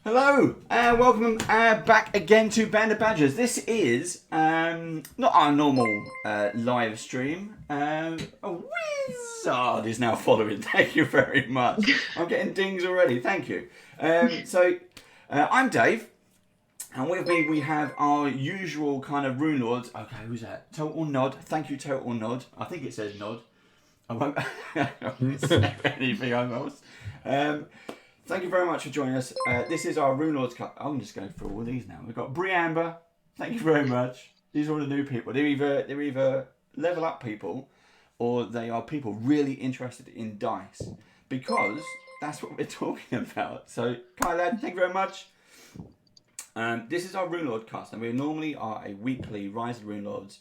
Hello and welcome back again to Band of Badgers. This is not our normal live stream. A wizard is now following. Thank you very much. I'm getting dings already. Thank you. I'm Dave, and with me we have our usual kind of Runelords. Okay, who's that? Total Nod. Thank you, Total Nod. I think it says Nod. I won't say anything else. Thank you very much for joining us. This is our Runelords Cup. I'm just going through all these now. We've got Briamber. Thank you very much. These are all the new people. They're either level up people, or they are people really interested in dice, because that's what we're talking about. So, Kai lad, thank you very much. This is our Runelord cast, and we normally are a weekly Rise of the Runelords,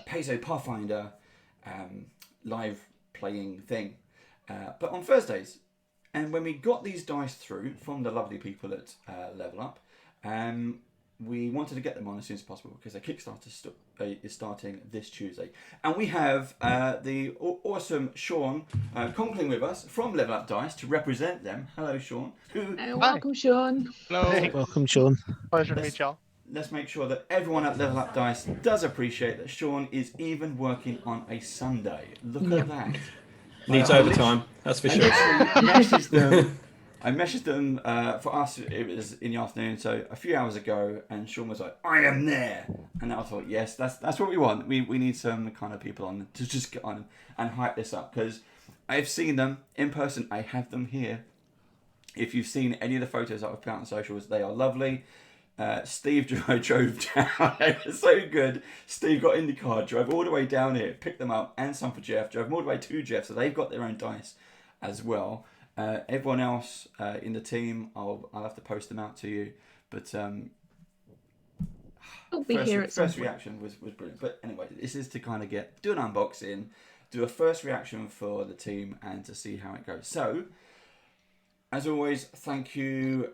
Pathfinder, live playing thing, but on Thursdays. And when we got these dice through from the lovely people at Level Up, we wanted to get them on as soon as possible because the Kickstarter is starting this Tuesday. And we have the awesome Sean Conkling with us from Level Up Dice to represent them. Hello, Sean. Welcome, Sean. Hello. Hey. Welcome, Sean. Pleasure to meet y'all. Let's make sure that everyone at Level Up Dice does appreciate that Sean is even working on a Sunday. Look at that. Needs overtime, that's for sure. I messaged them for us. It was in the afternoon, so a few hours ago, and Sean was like, "I am there," and I thought, "Yes, that's what we want. We need some kind of people on to just get on and hype this up, because I've seen them in person. I have them here. If you've seen any of the photos that I've put out on socials, they are lovely. Steve drove down. It was so good. Steve got in the car, drove all the way down here, picked them up, and some for Jeff. Drove them all the way to Jeff, so they've got their own dice as well. Everyone else in the team, I'll have to post them out to you. But first reaction was brilliant. But anyway, this is to kind of do an unboxing, do a first reaction for the team, and to see how it goes. So, as always, thank you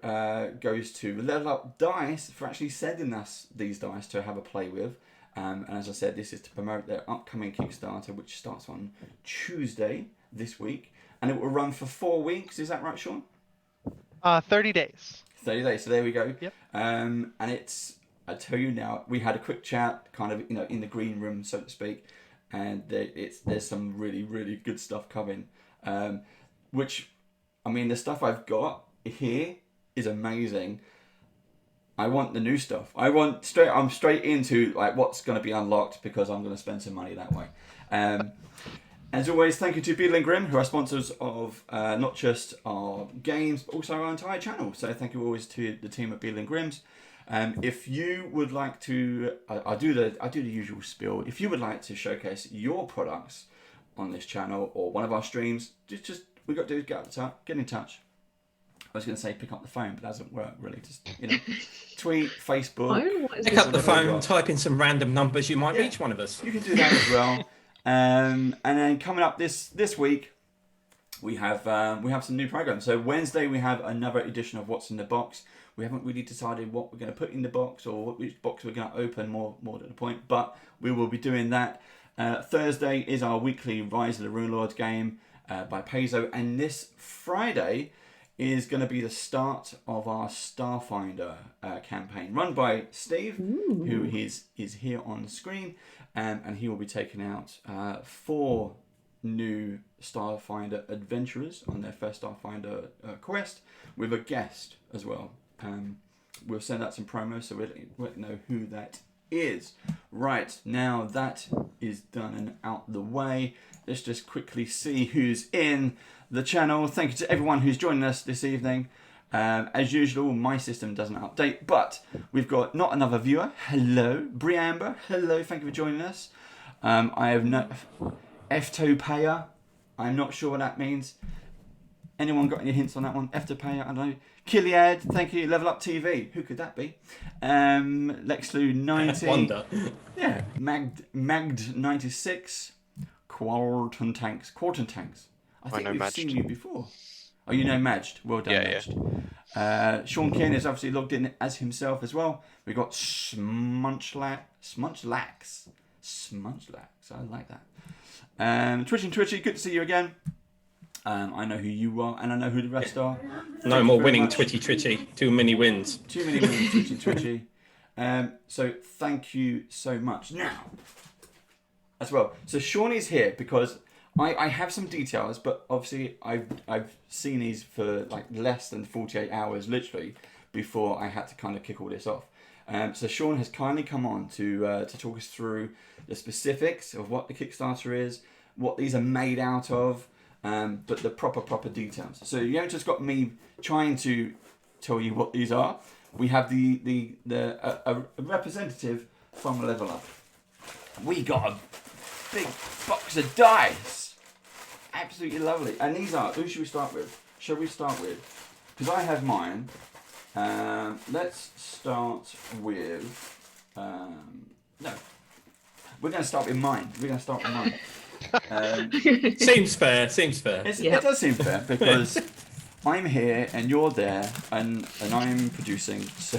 goes to Level Up Dice for actually sending us these dice to have a play with. And as I said, this is to promote their upcoming Kickstarter, which starts on Tuesday this week. And it will run for 4 weeks. Is that right, Sean? 30 days. 30 days. So there we go. Yep. And it's, I tell you now, we had a quick chat, kind of, in the green room, so to speak. And there's some really, really good stuff coming. Which... I mean, the stuff I've got here is amazing. I want the new stuff. I'm straight into like what's going to be unlocked, because I'm going to spend some money that way. As always, thank you to Beadle & Grimm, who are sponsors of not just our games, but also our entire channel. So thank you always to the team at Beadle & Grimm's. If you would like to, I do the usual spiel. If you would like to showcase your products on this channel or one of our streams, just we got to do is get in touch. I was going to say pick up the phone, but that doesn't work really. Just tweet, Facebook. Pick up the phone, type in some random numbers. You might reach one of us. You can do that as well. And then coming up this week, we have some new programs. So Wednesday we have another edition of What's in the Box. We haven't really decided what we're going to put in the box or which box we're going to open. More to the point, but we will be doing that. Thursday is our weekly Rise of the Runelords game. By Paizo, and this Friday is going to be the start of our Starfinder campaign, run by Steve, who is here on the screen, and he will be taking out 4 new Starfinder adventurers on their first Starfinder quest, with a guest as well. We'll send out some promos, so we'll know who that is. Right, now that is done and out the way, let's just quickly see who's in the channel. Thank you to everyone who's joining us this evening. As usual, my system doesn't update, but we've got not another viewer. Hello, Briamber. Hello, thank you for joining us. I have no F2payer. I'm not sure what that means. Anyone got any hints on that one? F2payer, I don't know. Kiliad, thank you. Level Up TV. Who could that be? Lexlu90. Wonder. Yeah. Magd96. Quarton Tanks. I think we've seen you before. Oh, you know Majd. Well done, Majd. Sean Ken is obviously logged in as himself as well. We've got Smunchlax. I like that. Twitchy, good to see you again. I know who you are, and I know who the rest are. No Thank more you very winning much. twitchy twitchy. Too many wins. Too many wins, twitchy twitchy. So thank you so much. Now, as well. So Sean is here because I have some details, but obviously I've seen these for like less than 48 hours, literally, before I had to kind of kick all this off. So Sean has kindly come on to talk us through the specifics of what the Kickstarter is, what these are made out of, but the proper details. So you haven't just got me trying to tell you what these are. We have a representative from Level Up. We got a big box of dice. Absolutely lovely. And these are, who should we start with? Shall we start with? Because I have mine. Let's start with, no. We're going to start with mine. Seems fair. It does seem fair because I'm here and you're there and I'm producing. So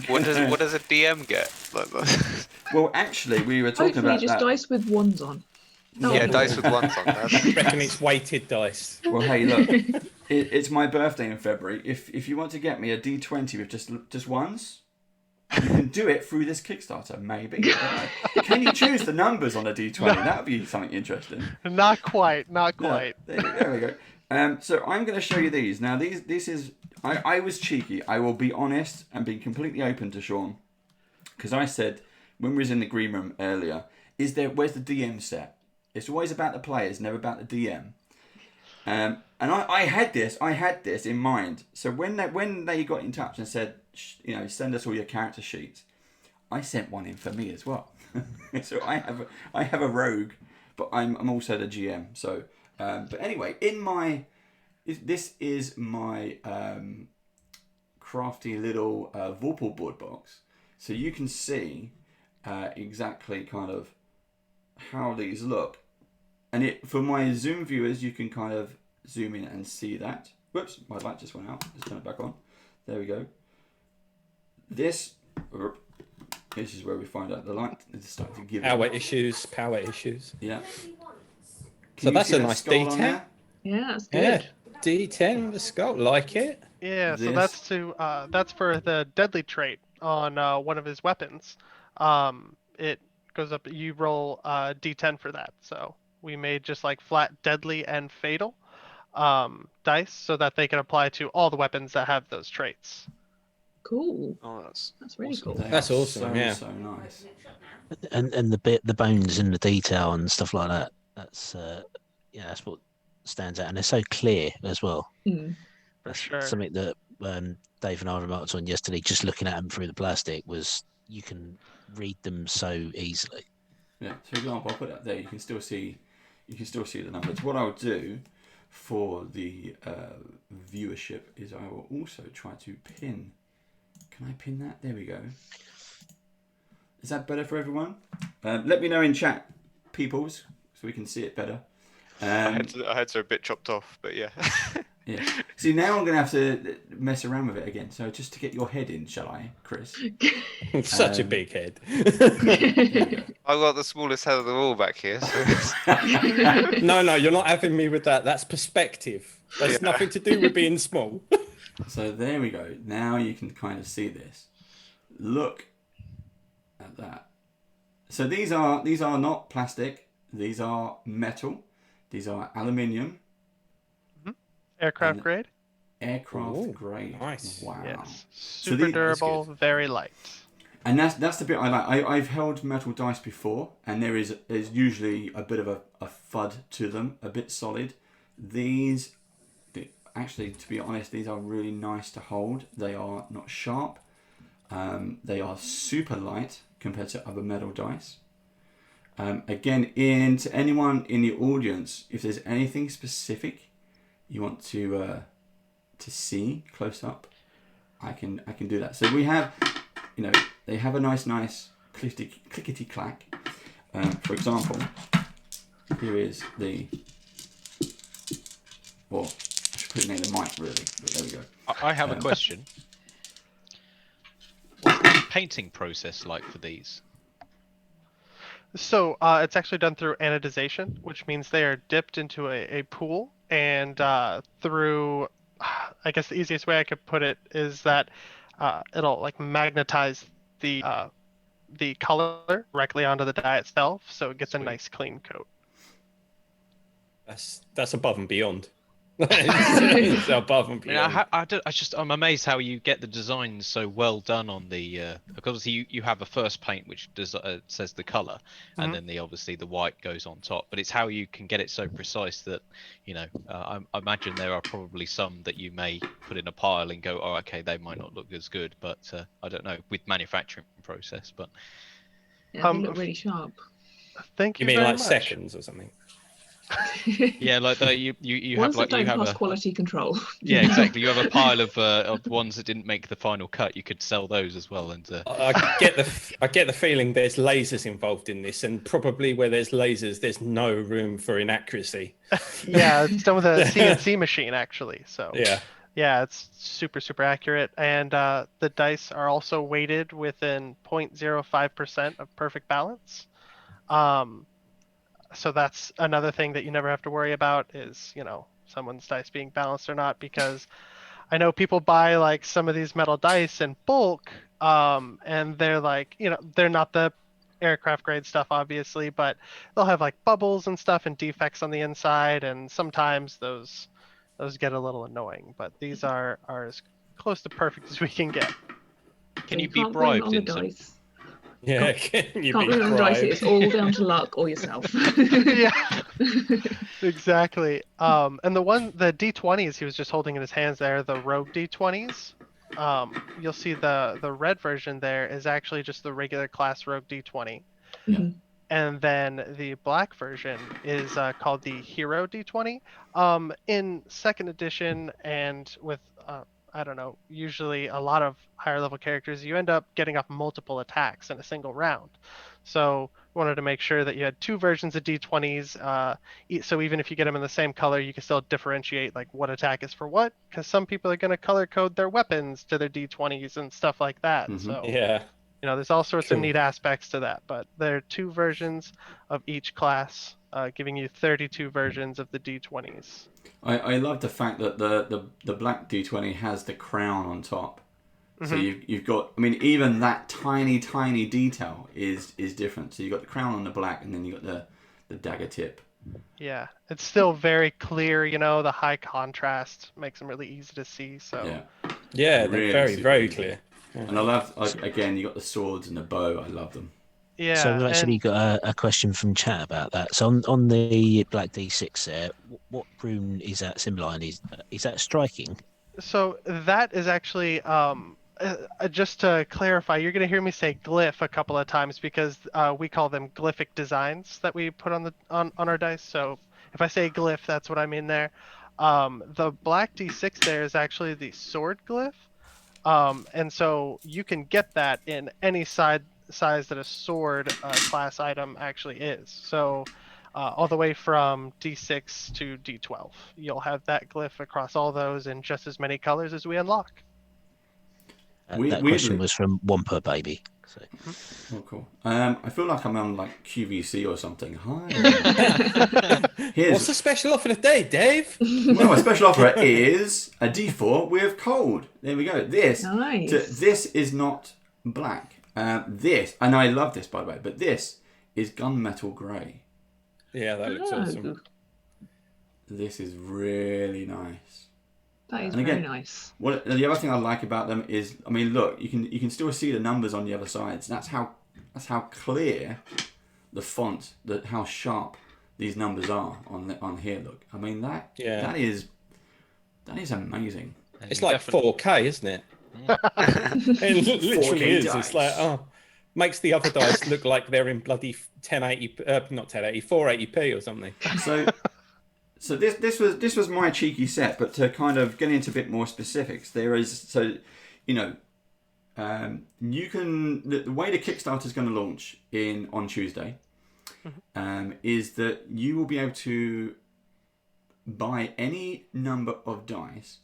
what does a DM get? well, actually, we were talking Hopefully about just that. dice with ones on. No. Yeah, dice with one song. I reckon it's weighted dice. Well, hey, look, it's my birthday in February. If you want to get me a D20 with just ones, you can do it through this Kickstarter, maybe. Can you choose the numbers on a D20? That would be something interesting. Not quite. Yeah, there we go. So I'm going to show you these. Now, this is... I was cheeky. I will be honest and be completely open to Sean. Because I said, when we was in the green room earlier, where's the DM set? It's always about the players, never about the DM. And I had this in mind. So when they got in touch and said, send us all your character sheets, I sent one in for me as well. So I have a rogue, but I'm also the GM. So, but anyway, this is my crafty little Vorpal board box. So you can see exactly kind of how these look. And for my Zoom viewers, you can kind of zoom in and see that. Whoops, my light just went out. Let's turn it back on. There we go. This is where we find out the light is starting to give Power out. issues. Yeah. So that's a nice skull on D10. there? Yeah, that's Yeah, good. D10 with a skull. Like it. Yeah, so This- that's for the deadly trait on one of his weapons. It goes up. You roll D10 for that. So we made just like flat deadly and fatal dice so that they can apply to all the weapons that have those traits. Cool. Oh, that's really awesome. cool. They That's are awesome, yeah. So nice. And the bones and the detail and stuff like that. That's that's what stands out, and they're so clear as well. Mm. For sure. Something that Dave and I remarked on yesterday, just looking at them through the plastic, was you can read them so easily. Yeah. So, for example, I'll put that there. You can still see the numbers. What I'll do for the viewership is I will also try to pin. Can I pin that? There we go. Is that better for everyone? Let me know in chat, peoples, so we can see it better. Our heads are a bit chopped off, but yeah. Yeah. See, now I'm going to have to mess around with it again. So just to get your head in, shall I, Chris? Such a big head. I've got the smallest head of them all back here. So No, you're not having me with that. That's perspective. That's nothing to do with being small. So there we go. Now you can kind of see this. Look at that. So these are not plastic. These are metal. These are aluminium. Aircraft And- grade. Aircraft Ooh, grade. nice. Wow. Yes. So Super that's durable, very light. And that's the bit I like. I've held metal dice before, and there's usually a bit of a thud to them, a bit solid. These, actually, to be honest, these are really nice to hold. They are not sharp. They are super light compared to other metal dice. Again, to anyone in the audience, if there's anything specific you want to see close up, I can do that. So we have, they have a nice clickety clack. For example, here is the, well, I should put it near the mic really, but there we go. I have a question. What's the painting process like for these? So it's actually done through anodization, which means they are dipped into a pool and through, I guess the easiest way I could put it is that it'll like magnetize the color directly onto the die itself, so it gets a nice clean coat. That's above and beyond. It's above and I mean, beyond. I'm amazed how you get the designs so well done on the because obviously you have a first paint which says the color, and then obviously the white goes on top. But it's how you can get it so precise that I imagine there are probably some that you may put in a pile and go, oh, okay, they might not look as good, but I don't know with manufacturing process. But Yeah, they look really sharp. Thank you. You mean very like much. seconds or something? yeah, like you Ones have like that you don't have pass a quality control. yeah, exactly. You have a pile of ones that didn't make the final cut. You could sell those as well, and I get the feeling there's lasers involved in this, and probably where there's lasers, there's no room for inaccuracy. Yeah, it's done with a CNC machine actually. So Yeah, it's super accurate, and the dice are also weighted within 0.05% of perfect balance. So that's another thing that you never have to worry about is someone's dice being balanced or not, because I know people buy like some of these metal dice in bulk, and they're like, they're not the aircraft grade stuff obviously, but they'll have like bubbles and stuff and defects on the inside, and sometimes those get a little annoying. But these are as close to perfect as we can get. can you be can't blame it bribed on the into? dice. yeah. Can you Can't be blame it on the dice. bribed? It's all down to luck or yourself. Yeah, exactly. And the D20s he was just holding in his hands there, the rogue D20s. You'll see the red version there is actually just the regular class rogue D20. Mhm. And then the black version is called the hero D20. In second edition and with I don't know, usually a lot of higher level characters, you end up getting off multiple attacks in a single round. So we wanted to make sure that you had two versions of D20s. So even if you get them in the same color, you can still differentiate like what attack is for what, because some people are going to color code their weapons to their D20s and stuff like that. So Yeah. there's all sorts of Cool. neat aspects to that. But there are two versions of each class, giving you 32 versions of the D20s. I love the fact that the black D20 has the crown on top. So you've got, I mean, even that tiny detail is different. So you've got the crown on the black, and then you've got the dagger tip. Yeah, it's still very clear. The high contrast makes them really easy to see. So Yeah, they're Really very, super very easy. clear. And I love, again, you got the swords and the bow. I love them. yeah. So we've actually and- got a question from chat about that. So on the black D6 there, what rune is that symbolising? Is that striking? So that is actually just to clarify, you're going to hear me say glyph a couple of times because we call them glyphic designs that we put on our dice. So if I say glyph, that's what I mean there. The black D6 there is actually the sword glyph, and so you can get that in any size that a sword class item actually is. So all the way from D6 to D12. You'll have that glyph across all those in just as many colors as we unlock. That question was from Wampa Baby. So. Oh, cool. I feel like I'm on like QVC or something. Hi. What's the special offer today, Dave? Well, my special offer is a D4 with cold. There we go. This is not black. This, and I love this by the way, but this is gunmetal grey. Yeah, that looks awesome. This is really nice. That is And again, very nice. What the other thing I like about them is, I mean, look, you can still see the numbers on the other sides. That's how clear the font, how sharp these numbers are on here. Look, I mean that is amazing. It's like 4K, isn't it? It literally is. Dice. It's like makes the other dice look like they're in bloody 1080, not 1080, 480p or something. So this was my cheeky set, but to kind of get into a bit more specifics, there is you can the way the Kickstarter is going to launch on Tuesday, is that you will be able to buy any number of dice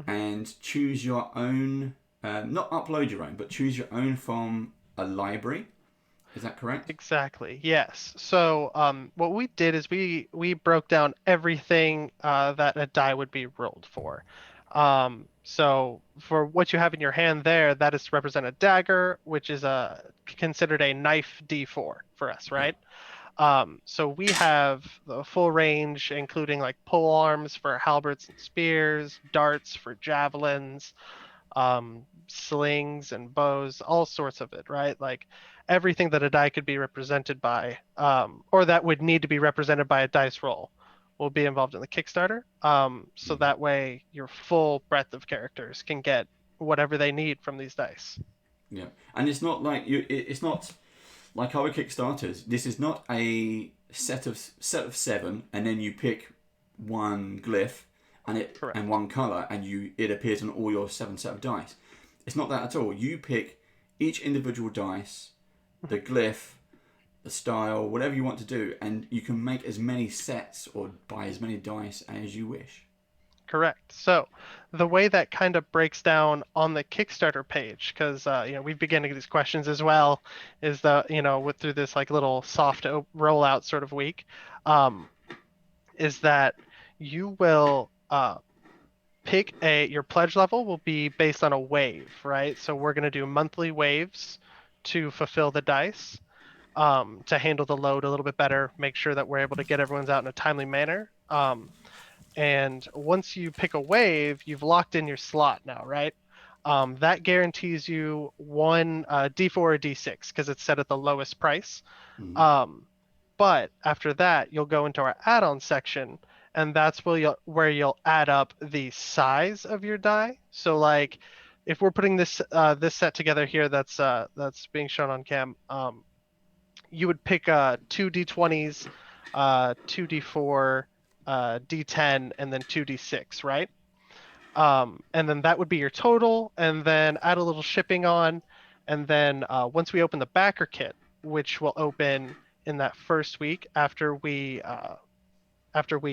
and choose your own, not upload your own, but choose your own from a library. Is that correct? Exactly. Yes. So what we did is we broke down everything that a die would be rolled for. So for what you have in your hand there, that is to represent a dagger, which is considered a knife D4 for us, right? So we have the full range, including like pole arms for halberds and spears, darts for javelins, slings and bows, all sorts of it, right? Like everything that a die could be represented by, or that would need to be represented by a dice roll, will be involved in the Kickstarter. So that way, your full breadth of characters can get whatever they need from these dice. Yeah, and it's not like it's not like our Kickstarters. This is not a set of 7, and then you pick one glyph Correct. and one color, and it appears on all your 7 set of dice. It's not that at all. You pick each individual dice, the glyph, the style, whatever you want to do, and you can make as many sets or buy as many dice as you wish. Correct. So the way that kind of breaks down on the Kickstarter page, because we've been getting these questions as well, is through this like little soft rollout sort of week, is that you will pick your pledge level will be based on a wave, right? So we're going to do monthly waves to fulfill the dice, to handle the load a little bit better, make sure that we're able to get everyone's out in a timely manner. And once you pick a wave, you've locked in your slot now, right? That guarantees you one D4 or D6 because it's set at the lowest price. But after that, you'll go into our add-on section, and that's where you'll add up the size of your die. So like, if we're putting this set together here, that's being shown on cam, you would pick 2 D20s, 2 D4, D10, and then 2 D6, right? And then that would be your total, and then add a little shipping on, and then once we open the backer kit, which will open in that first week after we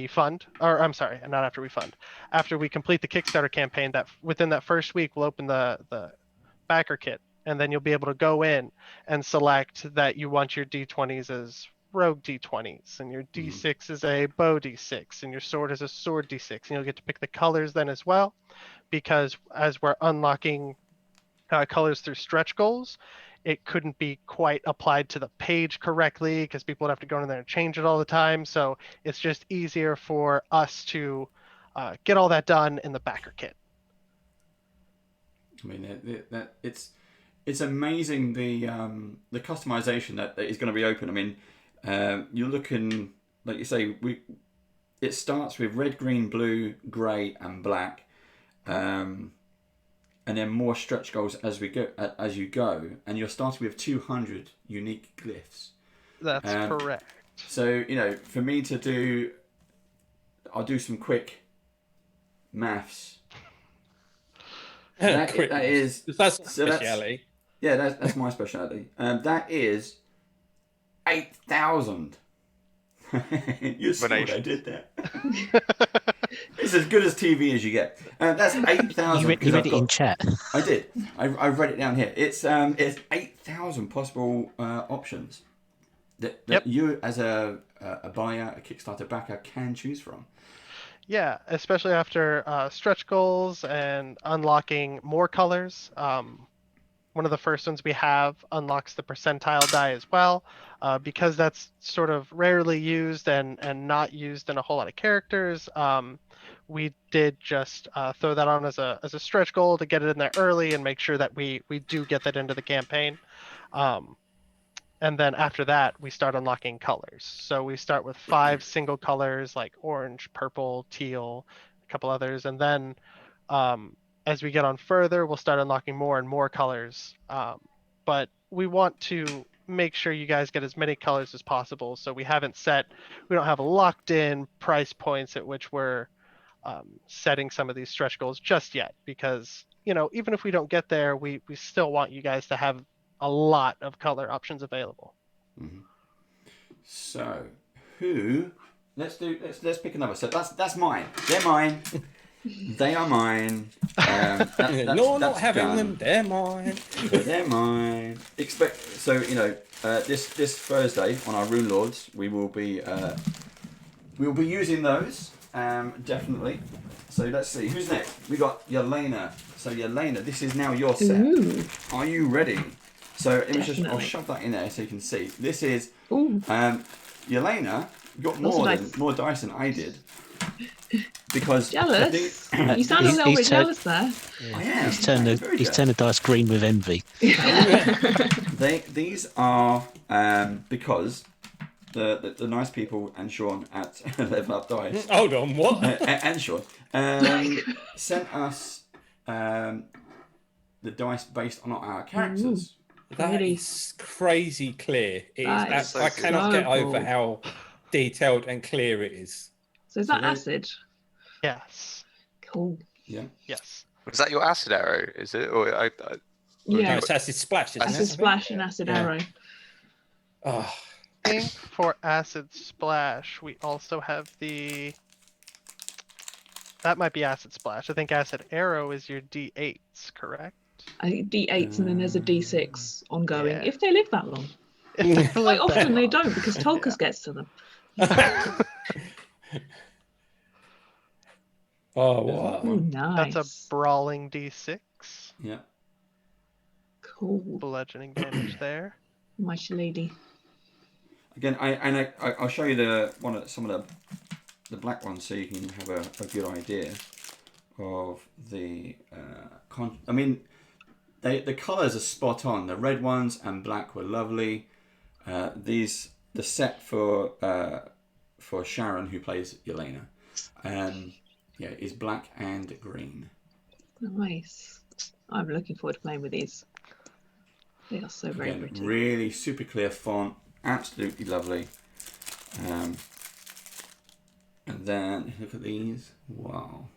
fund, or I'm sorry, not after we fund, after we complete the Kickstarter campaign, that within that first week we'll open the backer kit, and then you'll be able to go in and select that you want your D20s as rogue D20s, and your D6 is a bow D6, and your sword is a sword D6, and you'll get to pick the colors then as well, because as we're unlocking colors through stretch goals, it couldn't be quite applied to the page correctly because people would have to go in there and change it all the time. So it's just easier for us to get all that done in the backer kit. I mean, it's amazing the customization that is going to be open. I mean, you're looking, like you say, it starts with red, green, blue, grey, and black. And then more stretch goals as you go, and you're starting with 200 unique glyphs. That's correct. So for me to do, I'll do some quick maths. That's speciality. That's my speciality. That is 8,000. You saw what I did there. It's as good as TV as you get. That's 8,000. You read it in chat. I did. I've read it down here. It's 8,000 possible options that you as a buyer, a Kickstarter backer, can choose from. Yeah, especially after stretch goals and unlocking more colors. One of the first ones we have unlocks the percentile die as well, because that's sort of rarely used and not used in a whole lot of characters. We did just throw that on as a stretch goal to get it in there early and make sure that we do get that into the campaign. And then after that, we start unlocking colors. So we start with 5 single colors like orange, purple, teal, a couple others, and then as we get on further, we'll start unlocking more and more colors. But we want to make sure you guys get as many colors as possible. So we don't have locked in price points at which we're setting some of these stretch goals just yet, because even if we don't get there, we still want you guys to have a lot of color options available. Mm-hmm. So let's pick another. So that's mine. They're mine. They are mine. No, not having done. them. They're mine. They're mine. So this Thursday on our Runelords, we will be using those definitely. So let's see who's next. We got Yelena. So Yelena, this is now your set. Ooh. Are you ready? So let me I'll Definitely. shove that in there so you can see. This is Ooh. Yelena got more dice than I did. Because Jealous? You sound a little bit jealous there. I am. He's turned the dice green with envy. These are because the nice people and Sean at Level Up Dice. Hold on, what? And Sean sent us the dice based on our characters. That is crazy clear. That is I cannot get so over cool. how detailed and clear it is. So is that acid? Yes. Cool. Yeah. Yes. Was that your acid arrow? Is it? Or No, Yeah. it's acid splash, isn't Acid it? splash and acid Yeah. arrow. Oh, I think for acid splash, we also have the. That might be acid splash. I think acid arrow is your D8s, correct? I think D8s and then there's a D6 ongoing. Yeah. If they live that long. Quite often they don't because Tulkas gets to them. oh, wow. Oh, nice. That's a brawling D6. Yeah. Cool. Bludgeoning damage there. My lady. Again, I'll show you some of the black ones so you can have a good idea of the I mean, the colours are spot on. The red ones and black were lovely. The set for Sharon, who plays Yelena, is black and green. Nice. I'm looking forward to playing with these. They are so very pretty. Really super clear font, absolutely lovely. And then look at these. Wow.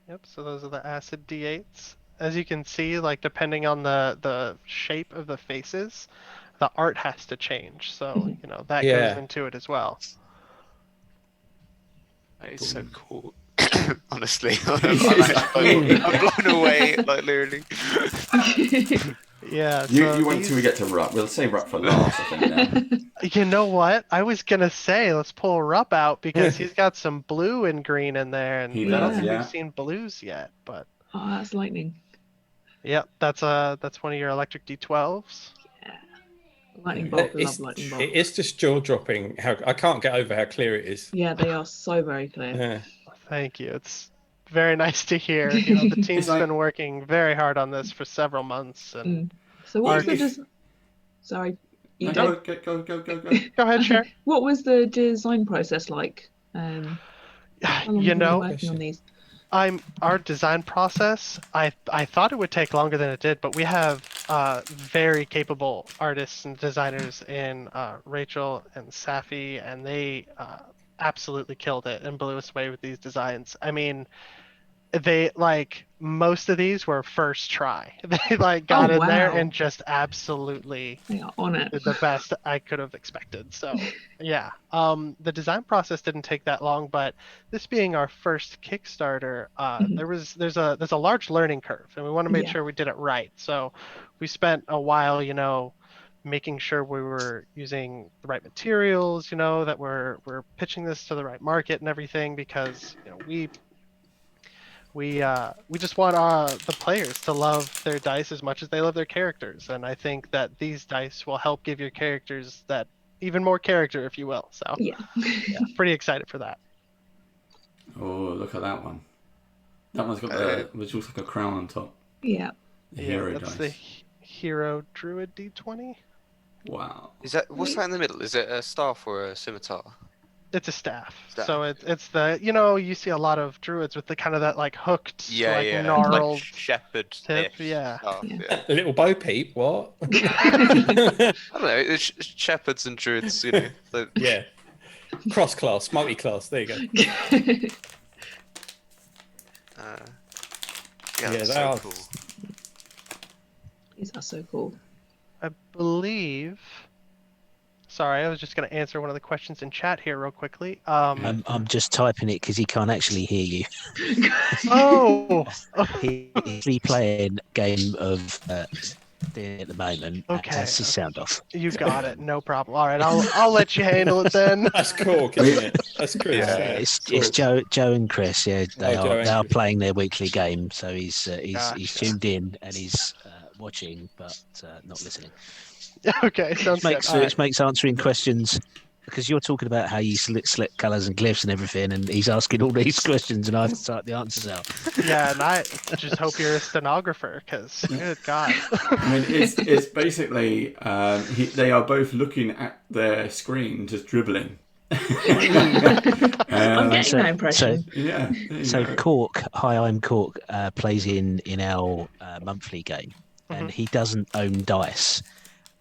Yep, so those are the acid D8s. As you can see, like depending on the shape of the faces, the art has to change. So, that goes into it as well. That is so cool. Honestly, I'm blown away, like literally. Yeah. You wait till we get to Rupp. We'll save Rupp for last, I think. Now. You know what? I was gonna say let's pull Rupp out because he's got some blue and green in there, and He I don't does, think yeah. we've seen blues yet. But Oh, that's lightning. yep, that's one of your electric D12s. Lightning bolt. I love lightning bolt. It's just jaw dropping. How I can't get over how clear it is. Yeah, they are so very clear. Yeah. Thank you. It's very nice to hear. The team's like- been working very hard on this for several months. And So what was the If- Sorry, you Go. go ahead, Cher. What was the design process like? How long have you been working on these? Our design process. I thought it would take longer than it did, but we have very capable artists and designers in Rachel and Safi, and they absolutely killed it and blew us away with these designs. I mean, they most of these were first try. They got in there and just absolutely They are on it. did the best I could have expected. So yeah, the design process didn't take that long, but this being our first Kickstarter, there's a large learning curve, and we want to make sure we did it right. So we spent a while, making sure we were using the right materials, that we're pitching this to the right market and everything, because we just want the players to love their dice as much as they love their characters, and I think that these dice will help give your characters that even more character, if you will. So yeah, pretty excited for that. Oh, look at that one. That one's got which looks like a crown on top. Yeah. The hero that's dice. the hero druid D20. Wow. What's that in the middle? Is it a staff or a scimitar? It's a staff. Staff. So it's the you see a lot of druids with the kind of that hooked gnarled like shepherd tip. Yeah. Staff, Yeah. A little bo peep. What? I don't know. It's shepherds and druids, like- Yeah. Cross class, multi class. There you go. that's they so are- cool. These are so cool. I believe. sorry, I was just going to answer one of the questions in chat here real quickly. I'm just typing it because he can't actually hear you. Oh, He's actually playing a game of at the moment. Okay. Has his sound off. you got it. No problem. All right, I'll let you handle it then. That's Cork, isn't it? That's Chris. Yeah. It's Joe and Chris. Yeah, they Joe and are Chris. playing their weekly game. So he's Gotcha. tuned in and he's watching but not listening. Okay, sounds good. All right. Which makes answering questions, because you're talking about how you select colours and glyphs and everything, and he's asking all these questions, and I have to type the answers out. Yeah, and I just hope you're a stenographer, because good God. I mean, it's basically they are both looking at their screen, just dribbling. I'm getting that impression. Yeah. there you So go. Cork, hi, I'm Cork, plays in our monthly game, and he doesn't own dice,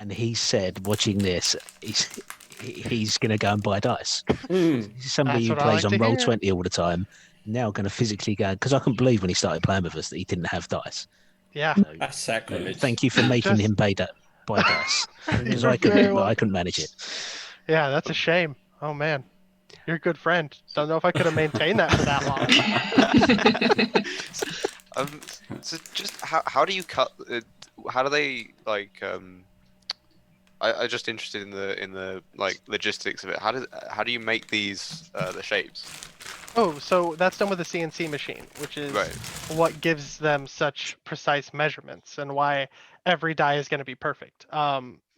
and he said, watching this, he's going to go and buy dice. He's somebody That's who what I plays like on to hear. Roll20 all the time. Now going to physically go, because I couldn't believe when he started playing with us that he didn't have dice. Yeah. So, That's sacrilege. thank you for making Just- him buy dice, because You're I very couldn't welcome. manage it. Yeah, that's a shame. Oh, man. You're a good friend. Don't know if I could have maintained that for that long. So just how do you cut? How do they like? I'm just interested in the like logistics of it. How do you make these the shapes? Oh, so that's done with a CNC machine, which is Right. what gives them such precise measurements, and why every die is going to be perfect.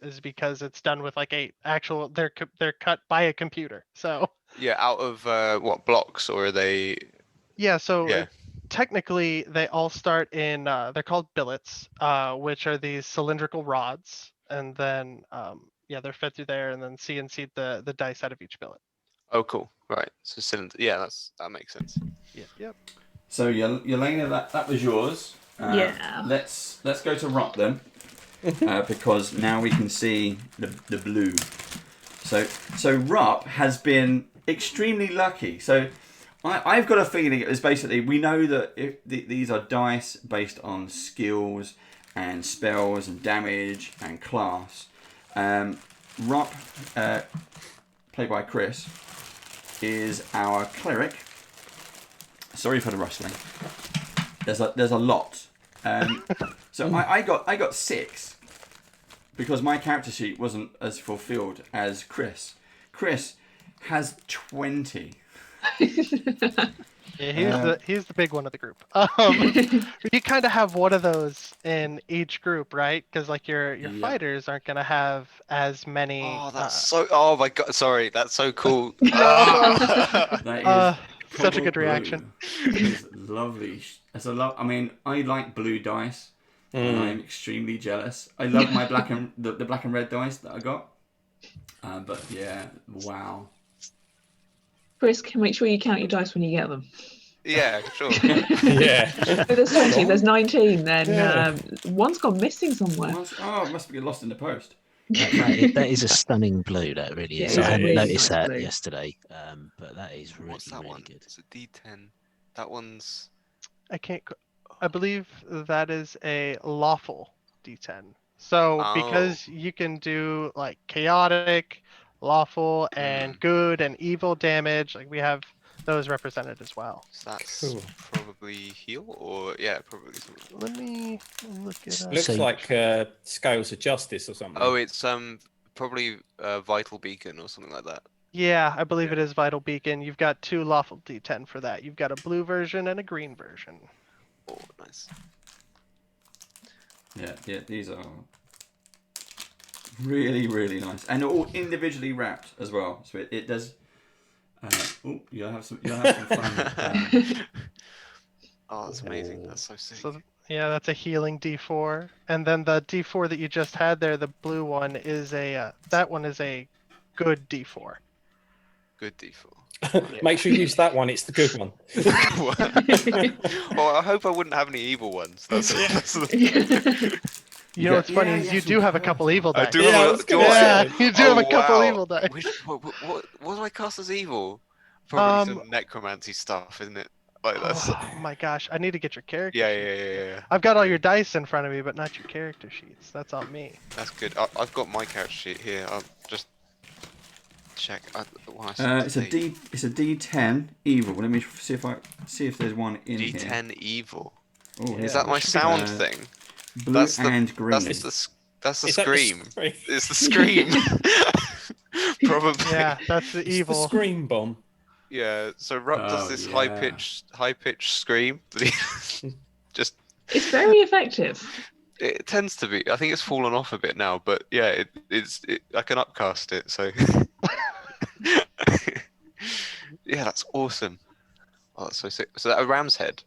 Is because it's done with like they're cut by a computer. So Yeah, out of what blocks, or are they? yeah, so Yeah. technically they all start in they're called billets, which are these cylindrical rods, and then they're fed through there, and then CNC'd the dice out of each billet. Oh, cool. Right. So cylinder. Yeah, that makes sense. Yep. So Yelena, that was yours. Yeah. Let's go to Rock then, because now we can see the blue. So Rock has been extremely lucky. So I've got a feeling it was basically, we know that these are dice based on skills and spells and damage and class. Rock, played by Chris, is our cleric. Sorry for the rustling. There's a lot. So I got 6 because my character sheet wasn't as fulfilled as Chris. Chris has 20. Yeah, he's the big one of the group. You kind of have one of those in each group, right? Because like your Yeah. fighters aren't gonna have as many. Oh, oh my god! Sorry, that's so cool. That is Such a cobalt good blue. reaction. It's lovely. I mean, I like blue dice, and I'm extremely jealous. I love my the black and red dice that I got. But yeah, wow. Chris, make sure you count your dice when you get them. Yeah, sure. Yeah. If there's 20, there's 19, then Yeah. one's gone missing somewhere. Oh, it must be lost in the post. That is a stunning blue. That really is. Yeah, I hadn't really noticed nice that blue. yesterday, but that is really, What's that really one? good. It's a D10. That one's. I believe that is a lawful D10. So because you can do like chaotic, lawful, and good and evil damage, like we have those represented as well. So that's Cool. probably heal, or yeah, probably something. Let me look it up. Looks So- like Scales of Justice or something. Oh, it's probably Vital Beacon or something like that. Yeah, I believe it is Vital Beacon. You've got 2 lawful D10 for that. You've got a blue version and a green version. Oh, nice. Yeah, these are really, really nice, and all individually wrapped as well. So it does. You'll have some fun. Oh, that's amazing. That's so sick. So yeah, that's a healing D4, and then the D4 that you just had there, the blue one, is that one is a good D4. Good default. Make sure you use that one. It's the good one. Well, I hope I wouldn't have any evil ones. That's You know what's funny is yes, you we do have a can. couple evil I dice. do Yeah, I have was a. gonna Yeah, say. you do have a couple wow. evil dice. What do I cast as evil? Probably Um, some necromancy stuff, isn't it? Like that's. Oh my gosh, I need to get your character Yeah, sheet. yeah. I've got all your dice in front of me, but not your character sheets. That's on me. That's good. I've got my character sheet here. I'll just check. When I said It's a D. It's a D10 evil. Let me see if there's one in here. D10 evil. Oh, Is yeah. that my sound thing? Blue That's and green. That's the Is scream. that the It's the scream. Probably. Yeah, that's the It's evil. the scream bomb. Yeah. So Rupp does Oh, this yeah. high pitched scream that he just. It's very effective. It tends to be. I think it's fallen off a bit now, but yeah, I can upcast it. So. Yeah, that's awesome. Oh, that's so sick. So that a ram's head.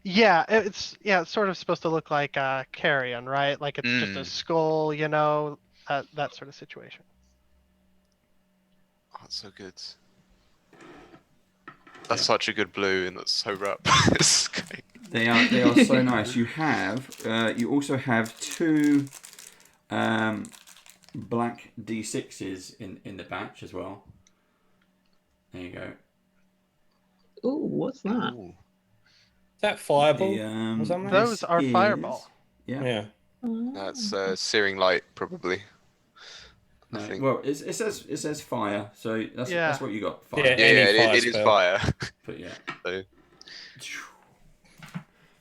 Yeah, it's sort of supposed to look like carrion, right? Like it's just a skull, you know, that sort of situation. Oh, that's so good. That's such a good blue, and that's so Rupp. It's great. They are so nice. You also have two black D6s in the batch as well. There you go. Ooh, what's that? Ooh. Is that fireball The, or something? Those are is- fireball. Yeah. Yeah. That's searing light, probably. I No, think. well, it says fire, so that's what you got. Fire. Yeah. Yeah, Any fire it is spell. fire. But yeah. So,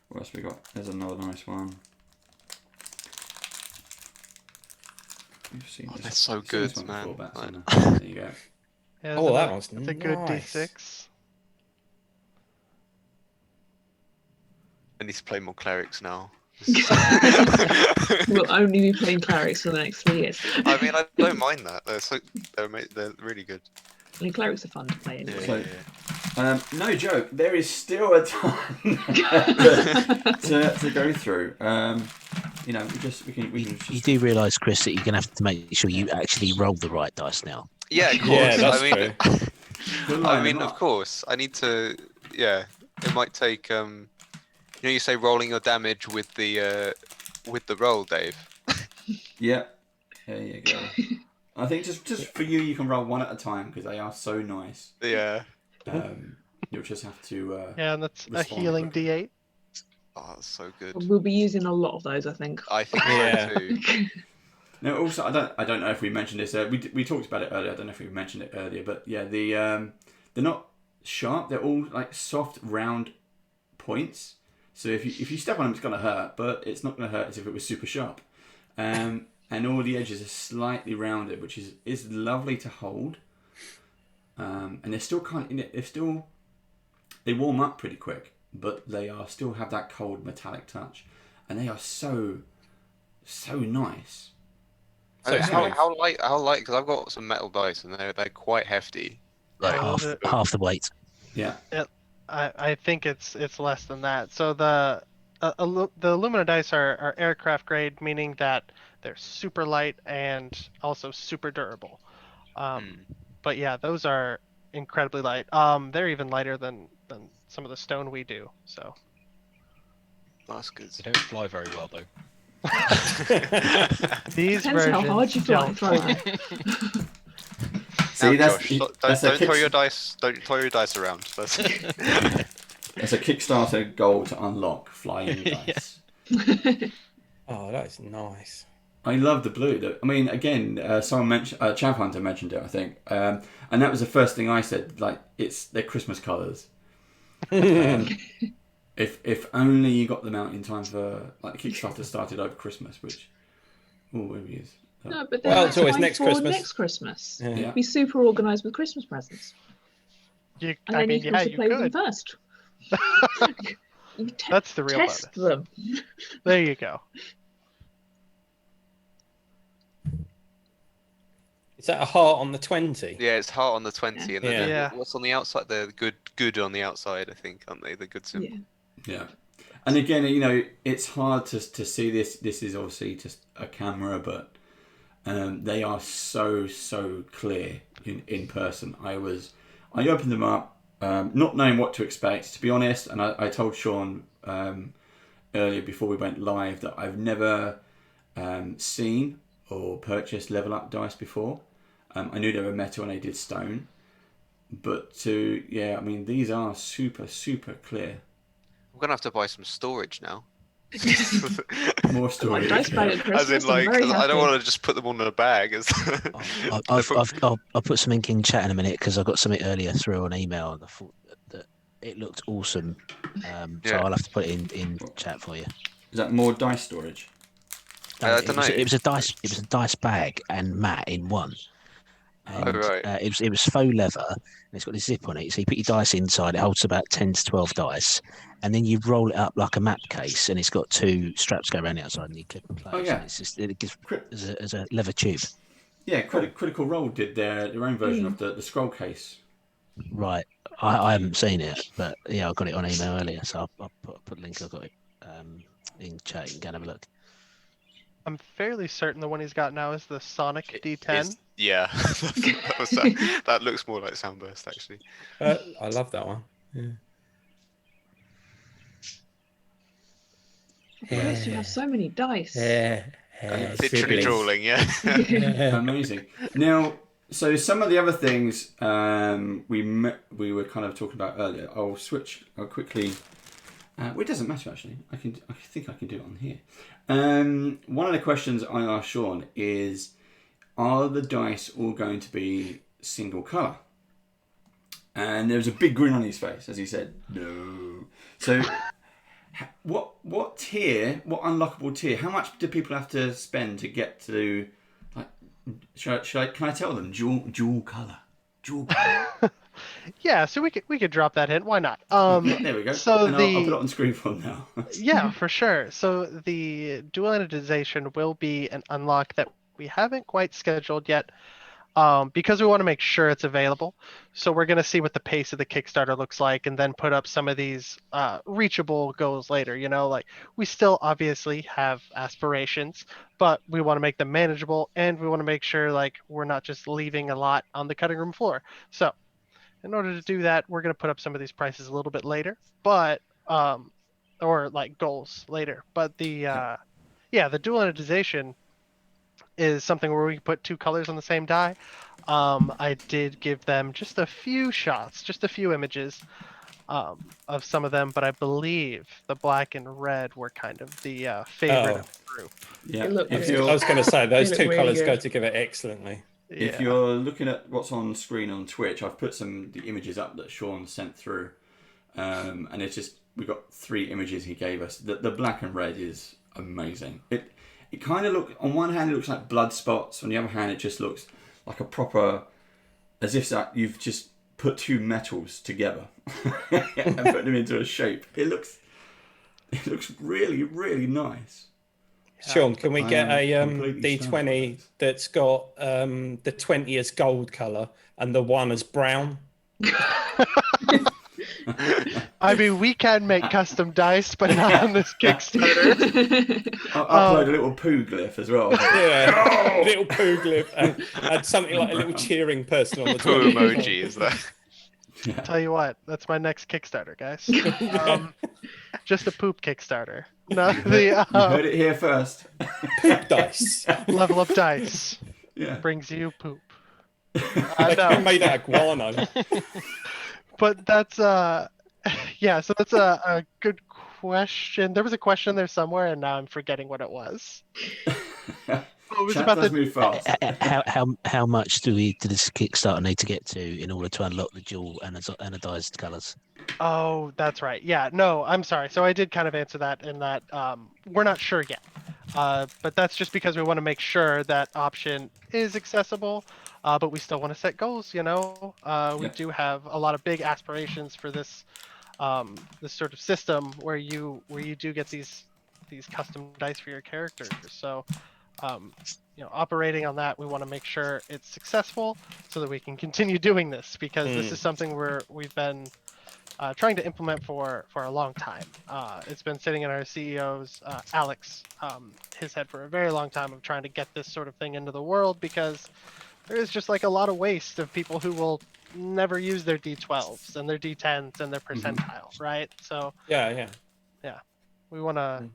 What else we got? There's another nice one. We've seen they're so we've seen this good, one man. before, Bats, Like- haven't we? There you go. Yeah, Oh, that that's was a good nice. D6. I need to play more clerics now. We'll only be playing clerics for the next 3 years. I mean, I don't mind that. They're really good. I mean, clerics are fun to play anyway. So- No joke. There is still a ton to go through. You know, we can You just do realise, Chris, that you're going to have to make sure you actually roll the right dice now. Yeah, of course. Yeah, that's I mean, Good I line mean, up. of course. I need to. Yeah, it might take. You know, you say rolling your damage with the roll, Dave. Yeah. There you go. I think just for you can roll one at a time because they are so nice. Yeah. You'll just have to. Yeah, and that's a respond healing quickly. D8. Oh, that's so good. We'll be using a lot of those, I think. I think Yeah. so too. No, also I don't know if we mentioned this. We talked about it earlier. I don't know if we mentioned it earlier, but yeah, they're not sharp. They're all like soft, round points. So if you step on them, it's gonna hurt, but it's not gonna hurt as if it was super sharp. And all the edges are slightly rounded, which is lovely to hold. And they're still they warm up pretty quick, but they are still have that cold metallic touch, and they are so nice. So How light? Because I've got some metal dice and they're quite hefty. Like, half the weight. Yeah. I think it's less than that. So the alumina dice are aircraft grade, meaning that they're super light and also super durable. But yeah, those are incredibly light. They're even lighter than some of the stone we do. So that's good. They don't fly very well though. these Depends versions how hard you fly don't through fly. See, Now, that's Josh, don't throw your dice. Don't throw your dice around. That's... It's a Kickstarter goal to unlock flying dice. Oh, that is nice. I love the blue. I mean, again, someone mentioned, Chav Hunter mentioned it, I think, and that was the first thing I said. Like, they're Christmas colours. If only you got them out in time for like Kickstarter started over Christmas, which maybe is. No, but Well, then it's always time next for Christmas. Next Christmas. Yeah. Be super organised with Christmas presents. And I then mean, you can yeah, also you play with them could. first. That's the real Test bonus. them. There you go. Is that a heart on the 20? Yeah, it's heart on the 20, and then Yeah. what's on the outside? They're good on the outside, I think, aren't they? The good symbol. Yeah. Yeah, and again, you know, it's hard to see this. This is obviously just a camera, but they are so clear in person. I opened them up, not knowing what to expect, to be honest. And I told Sean earlier before we went live that I've never seen or purchased level up dice before. I knew they were metal and they did stone, but I mean, these are super clear. I'm gonna have to buy some storage now. More My story. dice bag at As Christmas. in, I'm like, very 'cause I happy. don't want to just put them all in a bag. I'll put something in chat in a minute because I got something earlier through on email and I thought that it looked awesome. So Yeah. I'll have to put it in chat for you. Is that more dice storage? No, I don't know. it was a dice bag and mat in one. And right. it was faux leather and it's got a zip on it. So you put your dice inside, it holds about 10 to 12 dice, and then you roll it up like a map case and it's got two straps go around the outside and you clip and close. Oh, yeah. And it's just it gives Crit- as a leather tube. Yeah, Critical Role did their own version of the scroll case. Right. I haven't seen it, but yeah, I got it on email earlier, so I'll put a link. I've got it in chat. You can go and have a look. I'm fairly certain the one he's got now is the Sonic D10. Yeah, that looks more like Soundburst actually. I love that one. Yeah. Yes, you have so many dice. Literally siblings. drawing, yeah. Amazing. Now, so some of the other things we were kind of talking about earlier. I'll quickly. Well, it doesn't matter actually. I think I can do it on here. One of the questions I asked Sean is, are the dice all going to be single colour? And there was a big grin on his face as he said, no. So, what tier, what unlockable tier, how much do people have to spend to get to, like, can I tell them, dual colour? Dual colour. Yeah, so we could drop that hint. Why not? There we go. So and I'll put it on screen for them now. Yeah, for sure. So the dual anodization will be an unlock that we haven't quite scheduled yet, because we want to make sure it's available. So we're going to see what the pace of the Kickstarter looks like and then put up some of these reachable goals later. You know, like we still obviously have aspirations, but we want to make them manageable and we want to make sure like we're not just leaving a lot on the cutting room floor. So in order to do that, we're going to put up some of these prices a little bit later, but or like goals later. But the dual anodization is something where we can put two colors on the same die. I did give them just a few shots, just a few images of some of them, but I believe the black and red were kind of the favorite of the group. Yeah. It looked If really you're I was going to say those They two look really colours go good. together excellently. If Yeah. you're looking at what's on screen on Twitch, I've put the images up that Sean sent through, and it's just we got 3 images he gave us. The black and red is amazing. It kind of look on one hand it looks like blood spots, on the other hand it just looks like a proper, as if that you've just put 2 metals together and put them into a shape. It looks really really nice. Sean, can we get a completely D20 that's got the 20 as gold colour and the 1 as brown? I mean, we can make custom dice, but not on this Kickstarter. I'll upload a little poo glyph as well. Yeah, little poo glyph and something like a little cheering person on the Poo 20. emoji is that? Tell you what, that's my next Kickstarter, guys. Just a poop Kickstarter. No, You the heard it here first. Poop dice. level up dice Yeah. brings you poop. They No, made out of guano. but that's yeah. So that's a good question. There was a question there somewhere, and now I'm forgetting what it was. It was Chat about does the move fast. How much do this Kickstarter need to get to in order to unlock the dual anodized colours? Oh, that's right. Yeah, no, I'm sorry. So I did kind of answer that in that we're not sure yet. But that's just because we want to make sure that option is accessible, but we still want to set goals, you know? We Yeah. do have a lot of big aspirations for this this sort of system where you do get these custom dice for your characters. So you know, operating on that, we want to make sure it's successful so that we can continue doing this because this is something we've been trying to implement for a long time. It's been sitting in our CEO's, Alex, his head for a very long time of trying to get this sort of thing into the world because there is just like a lot of waste of people who will never use their D12s and their D10s and their percentile, right? So Yeah. we want to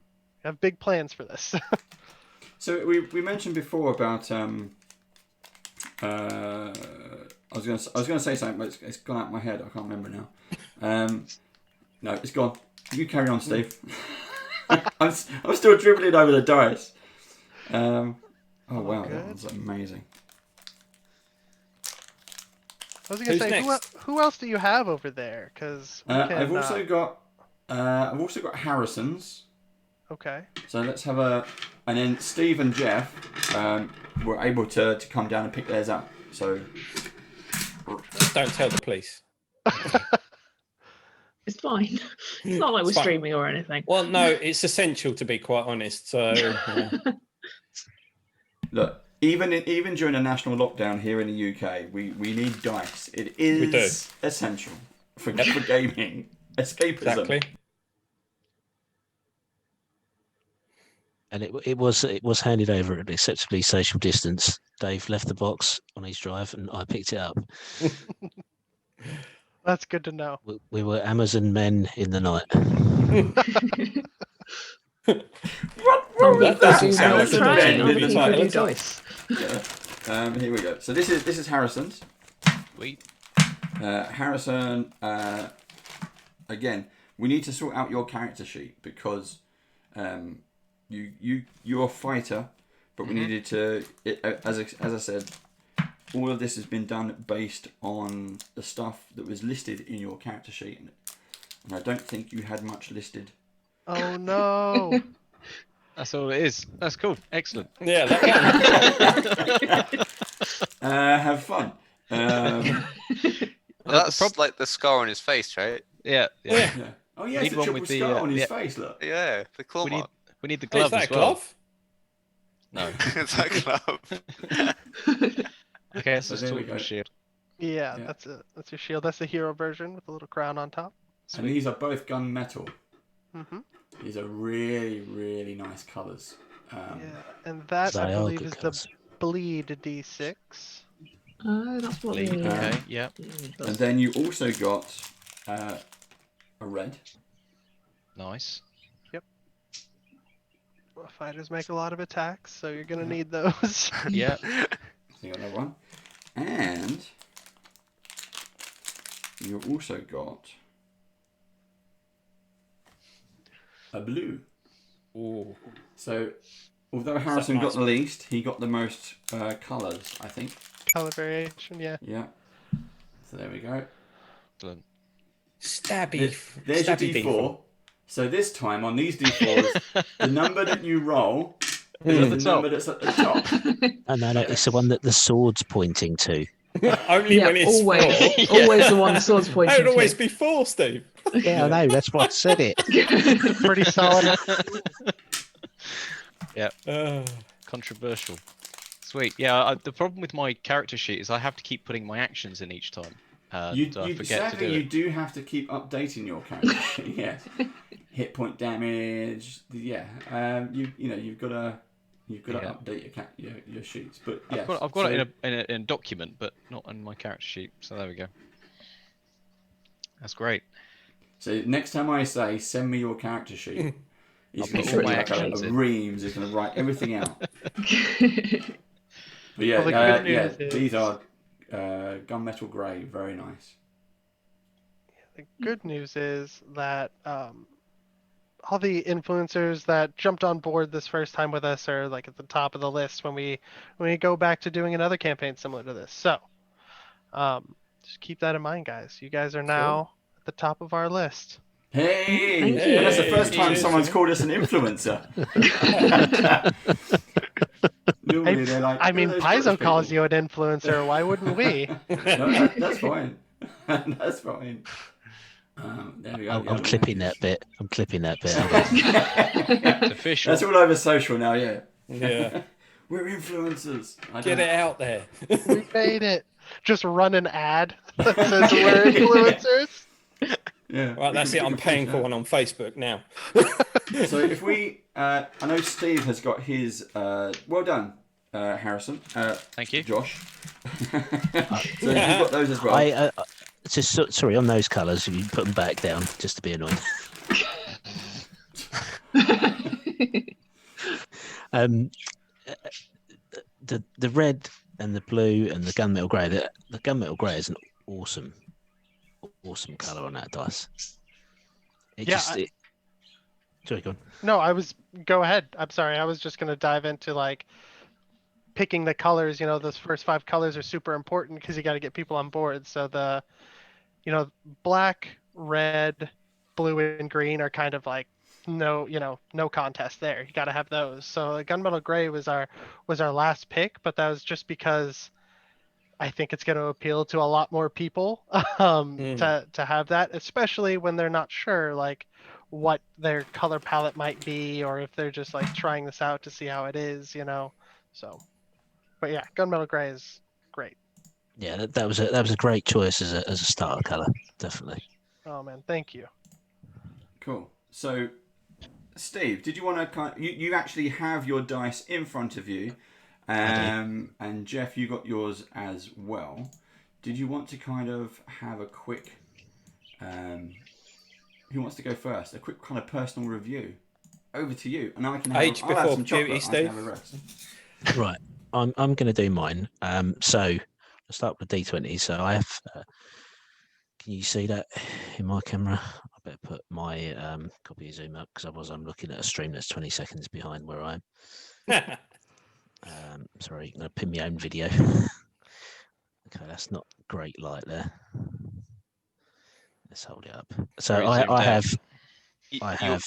have big plans for this. So we mentioned before about I was gonna say something, but it's gone out of my head. I can't remember now. No, it's gone. You carry on, Steve. I'm still dribbling over the dice. Oh wow, that good. one's amazing. I was gonna Who's say, next? who else do you have over there? Because I've also got Harrison's. Okay. So let's have and then Steve and Jeff were able to come down and pick theirs up. So Don't tell the police. It's fine. It's not like It's we're fine. streaming or anything. Well, no, it's essential to be quite honest. So yeah. look, even during a national lockdown here in the UK, we need dice. It is essential for gaming. Escapism. Exactly. And it was handed over at acceptably social distance. Dave left the box on his drive, and I picked it up. That's good to know. We were Amazon men in the night. That doesn't sound like Amazon a men movie in the title. night. Dice. Yeah. Here we go. So this is Harrison's. Sweet. Harrison. Again, we need to sort out your character sheet because you're a fighter, but we needed to. As I said, all of this has been done based on the stuff that was listed in your character sheet, and I don't think you had much listed. Oh no. That's all it is. That's cool. Excellent. Yeah, that one. Have fun. That's like the scar on his face, right? Yeah. Yeah. Oh yeah, Need it's a one triple with the, scar on his yeah. face. Look. Yeah, the claw We need mark. we need the Is glove that as a well. glove? No. It's that glove. Okay, So so there we it's go. shield. Yeah, Yeah. that's your shield. That's the hero version with the little crown on top. And these are both gunmetal. Mm-hmm. These are really, really nice colours. Yeah, and that They I are believe good is colours. the bleed D6. That's what Bleed. the Okay. Yeah. And then you also got a red. Nice. Well, fighters make a lot of attacks, so you're gonna need those. Yeah. So you got another one. And you also got a blue. Ooh. So although Harrison got nice? the least, he got the most colours, I think. Color variation, yeah. Yeah. So there we go. Excellent. Stabby. There's your stabby D4. So this time on these D4s, the number that you roll is the number that's at the top. No, it's the one that the sword's pointing to. Only Yeah, when it's always, four. always the one the sword's That pointing would always to. be four, Steve. Yeah, I know. That's why I said it. Pretty solid. Controversial. Sweet. Yeah. The problem with my character sheet is I have to keep putting my actions in each time. You I forget to sadly, do you it. do have to keep updating your character sheet. Yes. Hit point damage. Yeah. You've got to update your sheets. But yeah. I've got it in a document, but not in my character sheet. So there we go. That's great. So next time I say send me your character sheet, he's going to put all send my you like actions a in. reams. He's going to write everything out. But yeah, Well, the good yeah. news is- These are gunmetal grey. Very nice. The good news is that all the influencers that jumped on board this first time with us are like at the top of the list when we go back to doing another campaign similar to this. So just keep that in mind, guys. You guys are now at the top of our list. Hey, Thank and that's the you. first time Cheers. someone's called us an influencer. Normally they're like, I "Who mean, are those Paizo British calls people?" you an influencer. Why wouldn't we? No, that's fine. That's fine. There we go. I'm clipping that bit. I'm clipping that bit. It's official. That's all over social now, yeah. Yeah. We're influencers. Get it out there. We made it. Just run an ad that says we're influencers. Yeah. Right, that's it. I'm paying for one on Facebook now. So if we, I know Steve has got his. Well done, Harrison. Thank you. Josh. So you've got those as well. Sorry, on those colours, you put them back down just to be annoying. The red and the blue and the gunmetal grey. The gunmetal grey is an awesome colour on that dice. Sorry, go on. No, go ahead. I'm sorry. I was just gonna dive into like picking the colors. You know, those first 5 colors are super important because you got to get people on board. So black, red, blue, and green are kind of like no contest there. You got to have those. So gunmetal gray was our last pick, but that was just because I think it's going to appeal to a lot more people to have that, especially when they're not sure like what their color palette might be, or if they're just like trying this out to see how it is, So, but yeah, gunmetal gray is great. Yeah, that was a great choice as a starter color, definitely. Oh man, thank you. Cool. So, Steve, did you want to you actually have your dice in front of you, and Jeff, you got yours as well. Did you want to kind of have a quick who wants to go first? A quick kind of personal review. Over to you, and I can have, I'll have some chocolate. I can have a rest. Right, I'm going to do mine. So I'll start with D20. So I have. Can you see that in my camera? I better put my copy of Zoom up because otherwise I'm looking at a stream that's 20 seconds behind where I am. Sorry, I'm going to pin my own video. Okay, that's not great light there. Let's hold it up. So I have.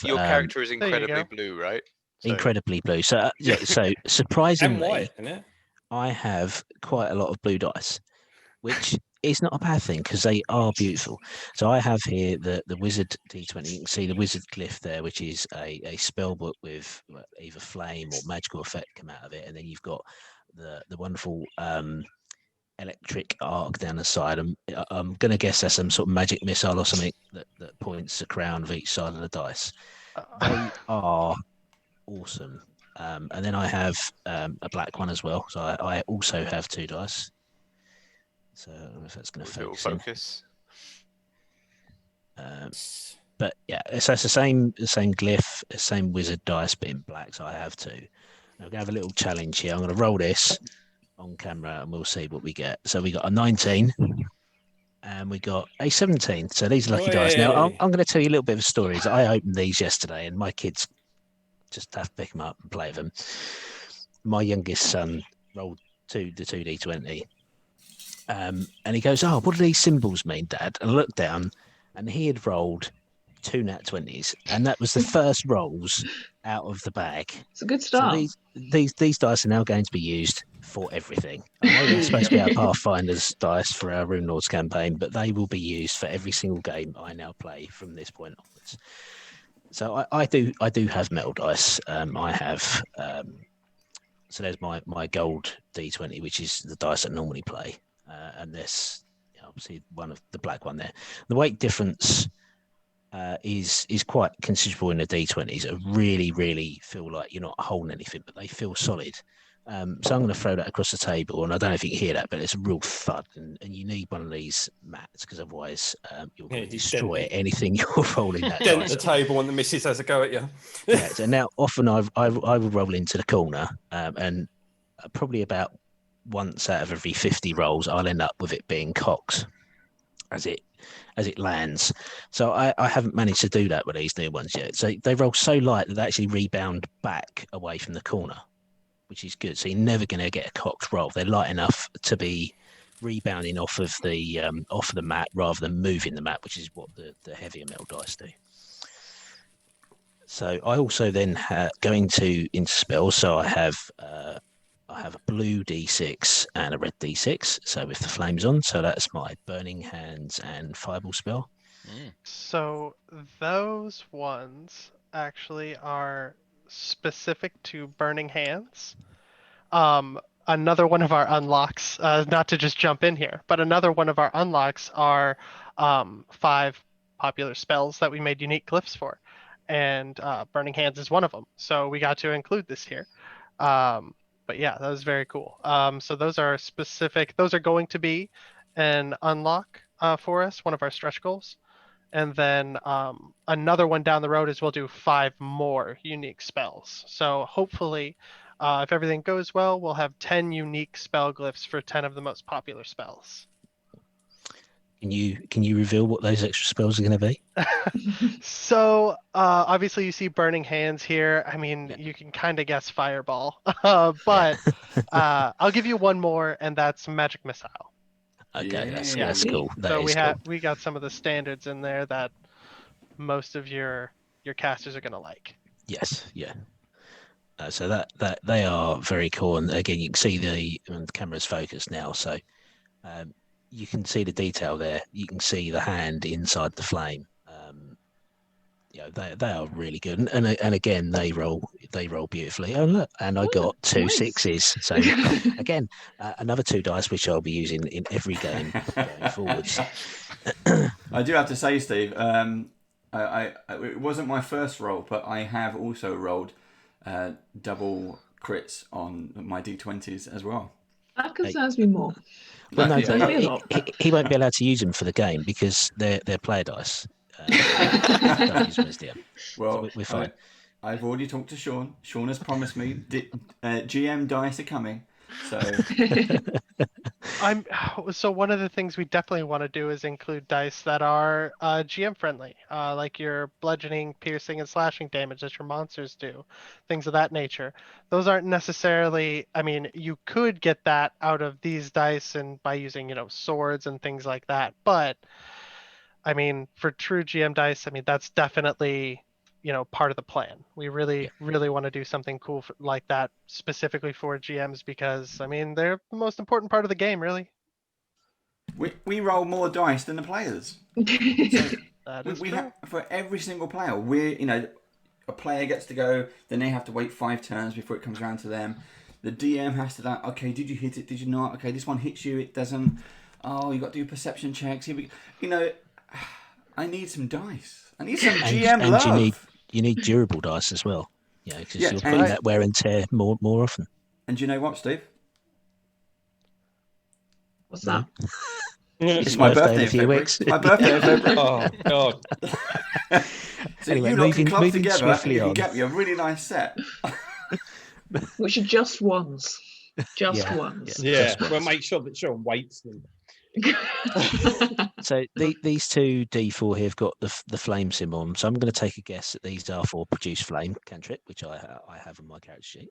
Your character is incredibly blue, right? So... Incredibly blue. So yeah. So surprisingly, and white, isn't it? I have quite a lot of blue dice, which is not a bad thing because they are beautiful. So I have here the wizard D20. You can see the wizard glyph there, which is a spell book with either flame or magical effect come out of it, and then you've got the wonderful electric arc down the side. I'm going to guess that's some sort of magic missile or something that points the crown of each side of the dice. They are awesome. And then I have a black one as well. So I also have 2 dice. So I don't know if that's going to focus. But yeah, so it's the same glyph, the same wizard dice, but in black. So I have 2. I'm going to have a little challenge here. I'm going to roll this on camera and we'll see what we get. So we got a 19 and we got a 17. So these are lucky dice. Now I'm going to tell you a little bit of stories. I opened these yesterday and my kids just have to pick them up and play with them. My youngest son rolled the 2d20 and he goes, "Oh, what do these symbols mean, Dad?" And I looked down and he had rolled 2 nat 20s and that was the first rolls out of the bag. It's a good start. So these dice are now going to be used for everything. I know they're supposed to be our Pathfinder's dice for our Runelords campaign, but they will be used for every single game I now play from this point onwards. So I do have metal dice. I have so there's my gold D20, which is the dice I normally play, and this obviously one of the black one there. The weight difference is quite considerable in the D20s. I really feel like you're not holding anything, but they feel solid. So I'm going to throw that across the table, and I don't know if you can hear that, but it's a real thud, and you need one of these mats because otherwise you're going to destroy anything you're rolling that dent dice the table and the missus has a go at you. Yeah, so now often I will roll into the corner, and probably about once out of every 50 rolls, I'll end up with it being cocked as it lands. So I haven't managed to do that with these new ones yet. So they roll so light that they actually rebound back away from the corner, which is good. So you're never going to get a cocked roll. They're light enough to be rebounding off of the mat rather than moving the mat, which is what the heavier metal dice do. So I also then go into spells. So I have a blue D6 and a red D6. So with the flames on, so that's my Burning Hands and Fireball spell. So those ones actually are specific to Burning Hands. Another one of our unlocks, not to just jump in here, but another one of our unlocks are 5 popular spells that we made unique glyphs for. And Burning Hands is one of them. So we got to include this here. But yeah, that was very cool. So those are specific. Those are going to be an unlock for us, one of our stretch goals. And then another one down the road is we'll do 5 more unique spells. So hopefully, if everything goes well, we'll have 10 unique spell glyphs for 10 of the most popular spells. Can you reveal what those extra spells are going to be? So obviously you see burning hands here. I mean, Yeah. you can kind of guess fireball, but I'll give you one more, and that's magic missile. Okay, Yeah. that's cool. That So is cool. we got some of the standards in there that most of your casters are gonna like. Yes, yeah. So that they are very cool, and again, you can see the camera's focused now, so you can see the detail there. You can see the hand inside the flame. They are really good, and again, they roll beautifully. Oh look, and I got two nice. sixes. So again, another 2 dice which I'll be using in every game going forwards. I do have to say, Steve, it wasn't my first roll, but I have also rolled double crits on my d20s as well. That concerns me more. Well, no, Yeah. Concerns me a lot. he won't be allowed to use them for the game because they're player dice. Don't use them as DM. Well, So we're fine. I've already talked to Sean. Sean has promised me GM dice are coming. So So one of the things we definitely want to do is include dice that are GM friendly, like your bludgeoning, piercing, and slashing damage that your monsters do, things of that nature. Those aren't necessarily. I mean, you could get that out of these dice and by using swords and things like that, but I mean, for true GM dice, I mean that's definitely part of the plan. We really want to do something cool like that specifically for GMs because I mean they're the most important part of the game, really. we roll more dice than the players. That is We true. have, for every single player, a player gets to go, then they have to wait 5 turns before it comes around to them. The DM has to okay, did you hit it? Did you not? Okay, this one hits you, it doesn't. Oh, you got to do perception checks. I need some dice. I need some GM and love. you need durable dice as well. Because Yeah, you're and- putting that wear and tear more often. And do you know what, Steve? What's that? It's my birthday in in a few February. weeks. It's my birthday in February. Oh God. So Anyway, you lot can moving- club moving together and swiftly you can on. get me a really nice set. Which are just ones. Just Yeah, ones. Yeah, Just we'll once. make sure that Sean waits them. So these two D4 here have got the flame symbol on. So I'm going to take a guess that these are for produce flame cantrip, which I have on my character sheet.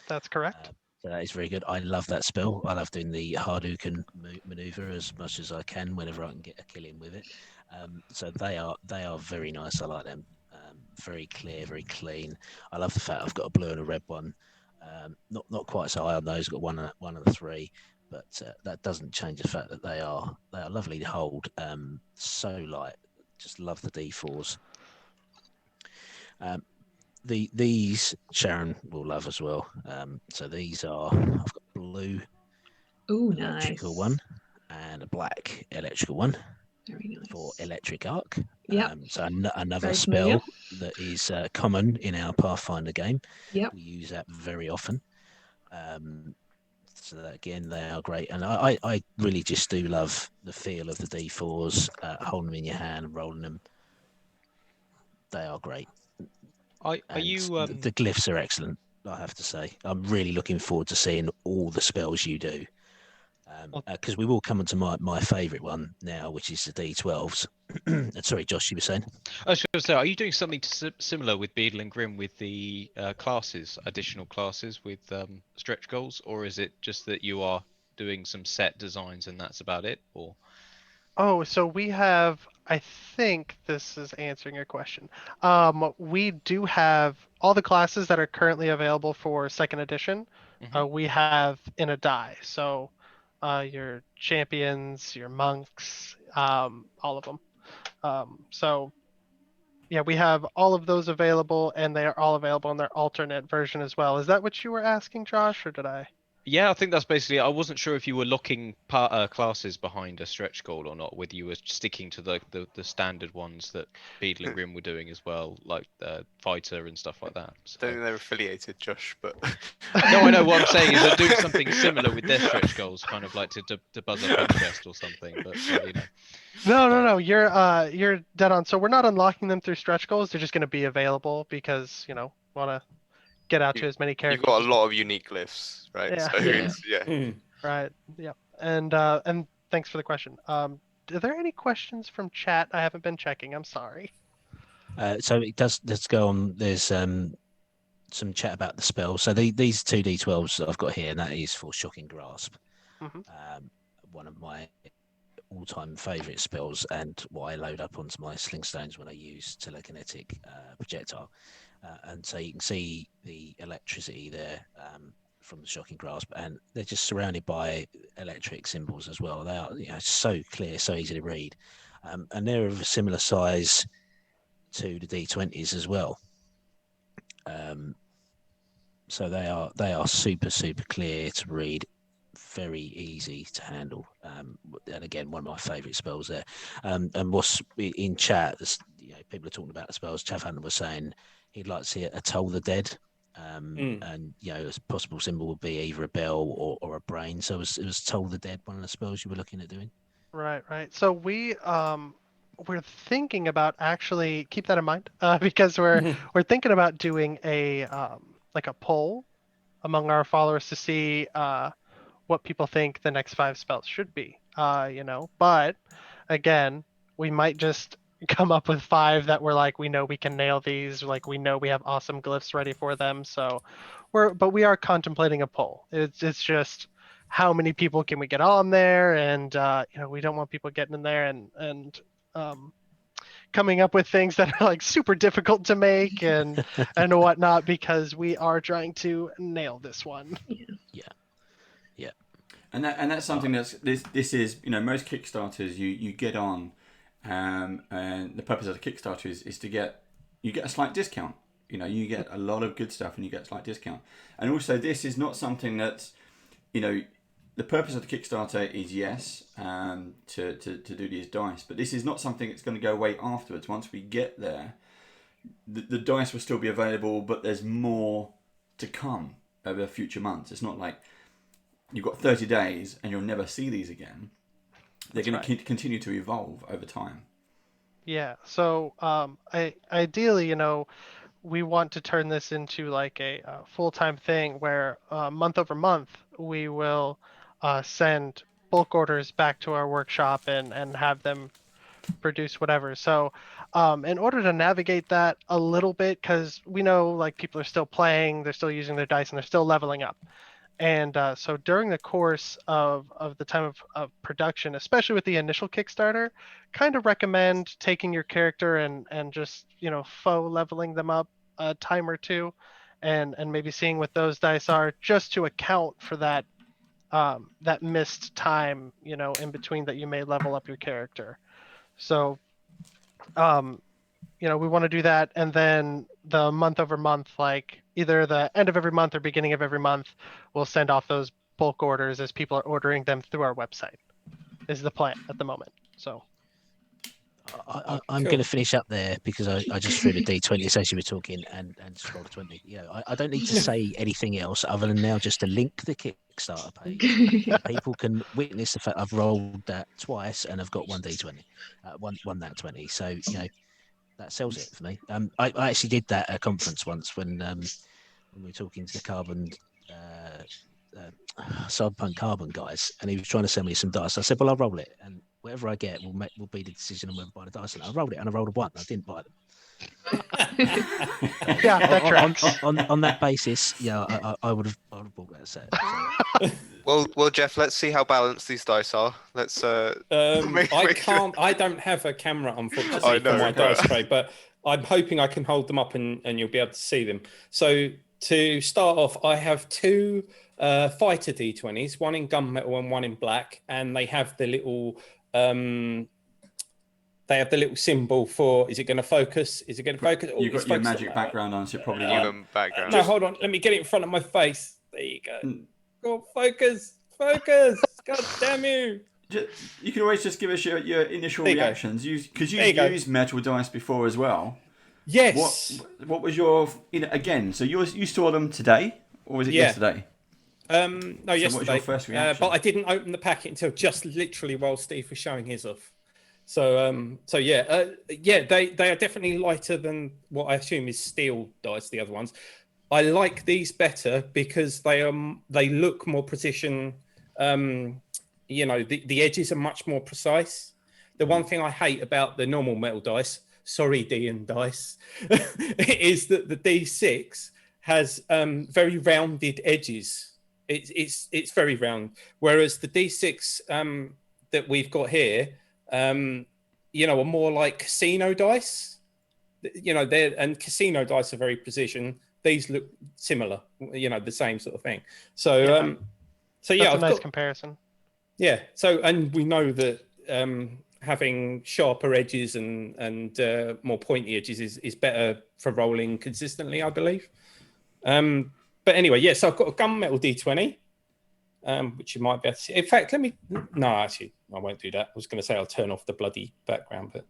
That's correct. So that is very good. I love that spell. I love doing the Hadouken maneuver as much as I can whenever I can get a kill in with it. So they are very nice. I like them. Very clear, very clean. I love the fact I've got a blue and a red one. Not quite so high on those. Got one of the 3. But that doesn't change the fact that they are lovely to hold. So light. Just love the D4s. These Sharon will love as well. So these are I've got blue Ooh, nice. electrical one and a black electrical one Very nice. for electric arc. Yep. So another Very spell familiar. that is common in our Pathfinder game. Yep. We use that very often. So that, again, they are great, and I really just do love the feel of the D4s, holding them in your hand and rolling them. They are great. Are And you the glyphs are excellent, I have to say. I'm really looking forward to seeing all the spells you do, because we will come on to my favourite one now, which is the D12s. Sorry, Josh, you were saying? I was going to say, are you doing something similar with Beadle and Grim with the additional classes with stretch goals, or is it just that you are doing some set designs and that's about it? Or Oh, so we have, I think this is answering your question. We do have all the classes that are currently available for second edition. We have in a die. So your champions, your monks, all of them. So yeah, we have all of those available, and they are all available in their alternate version as well. Is that what you were asking, Josh, or did I? yeah, I think that's basically. I wasn't sure if you were locking classes behind a stretch goal or not. Whether you were sticking to the standard ones that Beadle and Grim were doing as well, like fighter and stuff like that. So. Don't think they're affiliated, Josh, but No, I know what I'm saying is they're doing something similar with their stretch goals, kind of like to buzz up interest or something. But No. You're dead on. So we're not unlocking them through stretch goals. They're just going to be available because want to get out to as many you've characters. got a lot of unique glyphs, right? Yeah. So Yeah. it's, yeah. Right. Yeah. And thanks for the question. Are there any questions from chat? I haven't been checking. I'm sorry. So it does. Let's go on. There's some chat about the spell. So these 2d12s that I've got here, and that is for Shocking Grasp. Mhm. One of my all-time favourite spells, and what I load up onto my sling stones when I use telekinetic projectile. And so you can see the electricity there from the Shocking Grasp, and they're just surrounded by electric symbols as well. They are so clear, so easy to read, and they're of a similar size to the D20s as well. So they are super clear to read, very easy to handle, and again, one of my favourite spells there. And what's in chat, people are talking about the spells. Chaffhunter was saying he'd like to see a Toll the Dead, and a possible symbol would be either a bell or a brain. So it was Toll the Dead, one of the spells you were looking at doing. Right. So we're thinking about actually keep that in mind because we're thinking about doing a like a poll among our followers to see what people think the next 5 spells should be. But again, we might just come up with 5 that we're like, we know we can nail these, like we know we have awesome glyphs ready for them. So we are contemplating a poll. It's just how many people can we get on there, and we don't want people getting in there and coming up with things that are like super difficult to make and whatnot, because we are trying to nail this one. Yeah. And that's something that's this is most Kickstarters you get on, and the purpose of the Kickstarter is to get a slight discount. You get a lot of good stuff and you get a slight discount. And also, this is not something that's the purpose of the Kickstarter is to do these dice, but this is not something that's going to go away afterwards. Once we get there, the dice will still be available, but there's more to come over future months. It's not like you've got 30 days and you'll never see these again. They're going to continue to evolve over time. Yeah. So ideally, we want to turn this into like a full-time thing where month over month we will send bulk orders back to our workshop and have them produce whatever. So in order to navigate that a little bit, because we know like people are still playing, they're still using their dice, and they're still leveling up. And so during the course of the time of production, especially with the initial Kickstarter, kind of recommend taking your character and just faux leveling them up a time or two, and maybe seeing what those dice are, just to account for that that missed time in between that you may level up your character. So we want to do that, and then the month over month, like either the end of every month or beginning of every month, we'll send off those bulk orders as people are ordering them through our website, is the plan at the moment. So I'm going to finish up there because I just threw the D20s as you were talking and just rolled a 20. I don't need to say anything else other than now just to link the Kickstarter page. People can witness the fact I've rolled that twice and I've got one D20, won that 20. So that sells it for me. I actually did that at a conference once when we were talking to the carbon. Cyberpunk Carbon guys, and he was trying to sell me some dice. I said, "Well, I'll roll it, and whatever I get will be the decision on whether to buy the dice." And I rolled it, and I rolled a 1. I didn't buy them. Yeah, that tracks. On that basis, I would have bought that set. So. Well, Jeff, let's see how balanced these dice are. Let's. I don't have a camera, unfortunately, for my dice tray, but I'm hoping I can hold them up and you'll be able to see them. So to start off, I have 2 fighter D20s, one in gunmetal and one in black, and they have the little symbol for, is it going to focus? Is it going to focus? You've got your magic background on, so probably background. No, hold on. Let me get it in front of my face. There you go. Go, focus. God damn you. You can always just give us your initial reactions. Because you've used metal dice before as well. Yes. What was your again? So you saw them today, or was it yesterday? No, yesterday. What was your first reaction? But I didn't open the packet until just literally while Steve was showing his off. So they are definitely lighter than what I assume is steel dice. The other ones, I like these better because they look more precision. The edges are much more precise. The one thing I hate about the normal metal dice, sorry D and dice, is that the D6 has very rounded edges. It's very round, whereas the D6 that we've got here, you know, are more like casino dice. You know, and casino dice are very precision. These look similar, you know, the same sort of thing. So, Yeah. so yeah, That's a nice comparison. Yeah. So, and we know that having sharper edges and more pointy edges is better for rolling consistently, I believe. But anyway, yeah. So I've got a gunmetal D20, which you might be able to see. In fact, no, actually, I won't do that. I was going to say I'll turn off the bloody background, but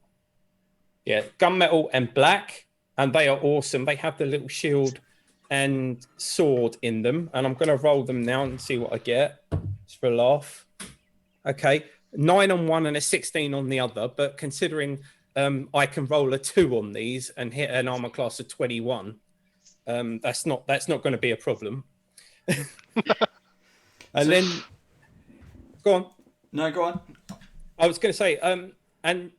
yeah, gunmetal and black, and they are awesome. They have the little shield and sword in them, and I'm going to roll them now and see what I get. Just for a laugh. Okay, 9 on one and a 16 on the other, but considering I can roll a 2 on these and hit an armor class of 21, that's not going to be a problem. And then, go on. No, go on. I was going to say, and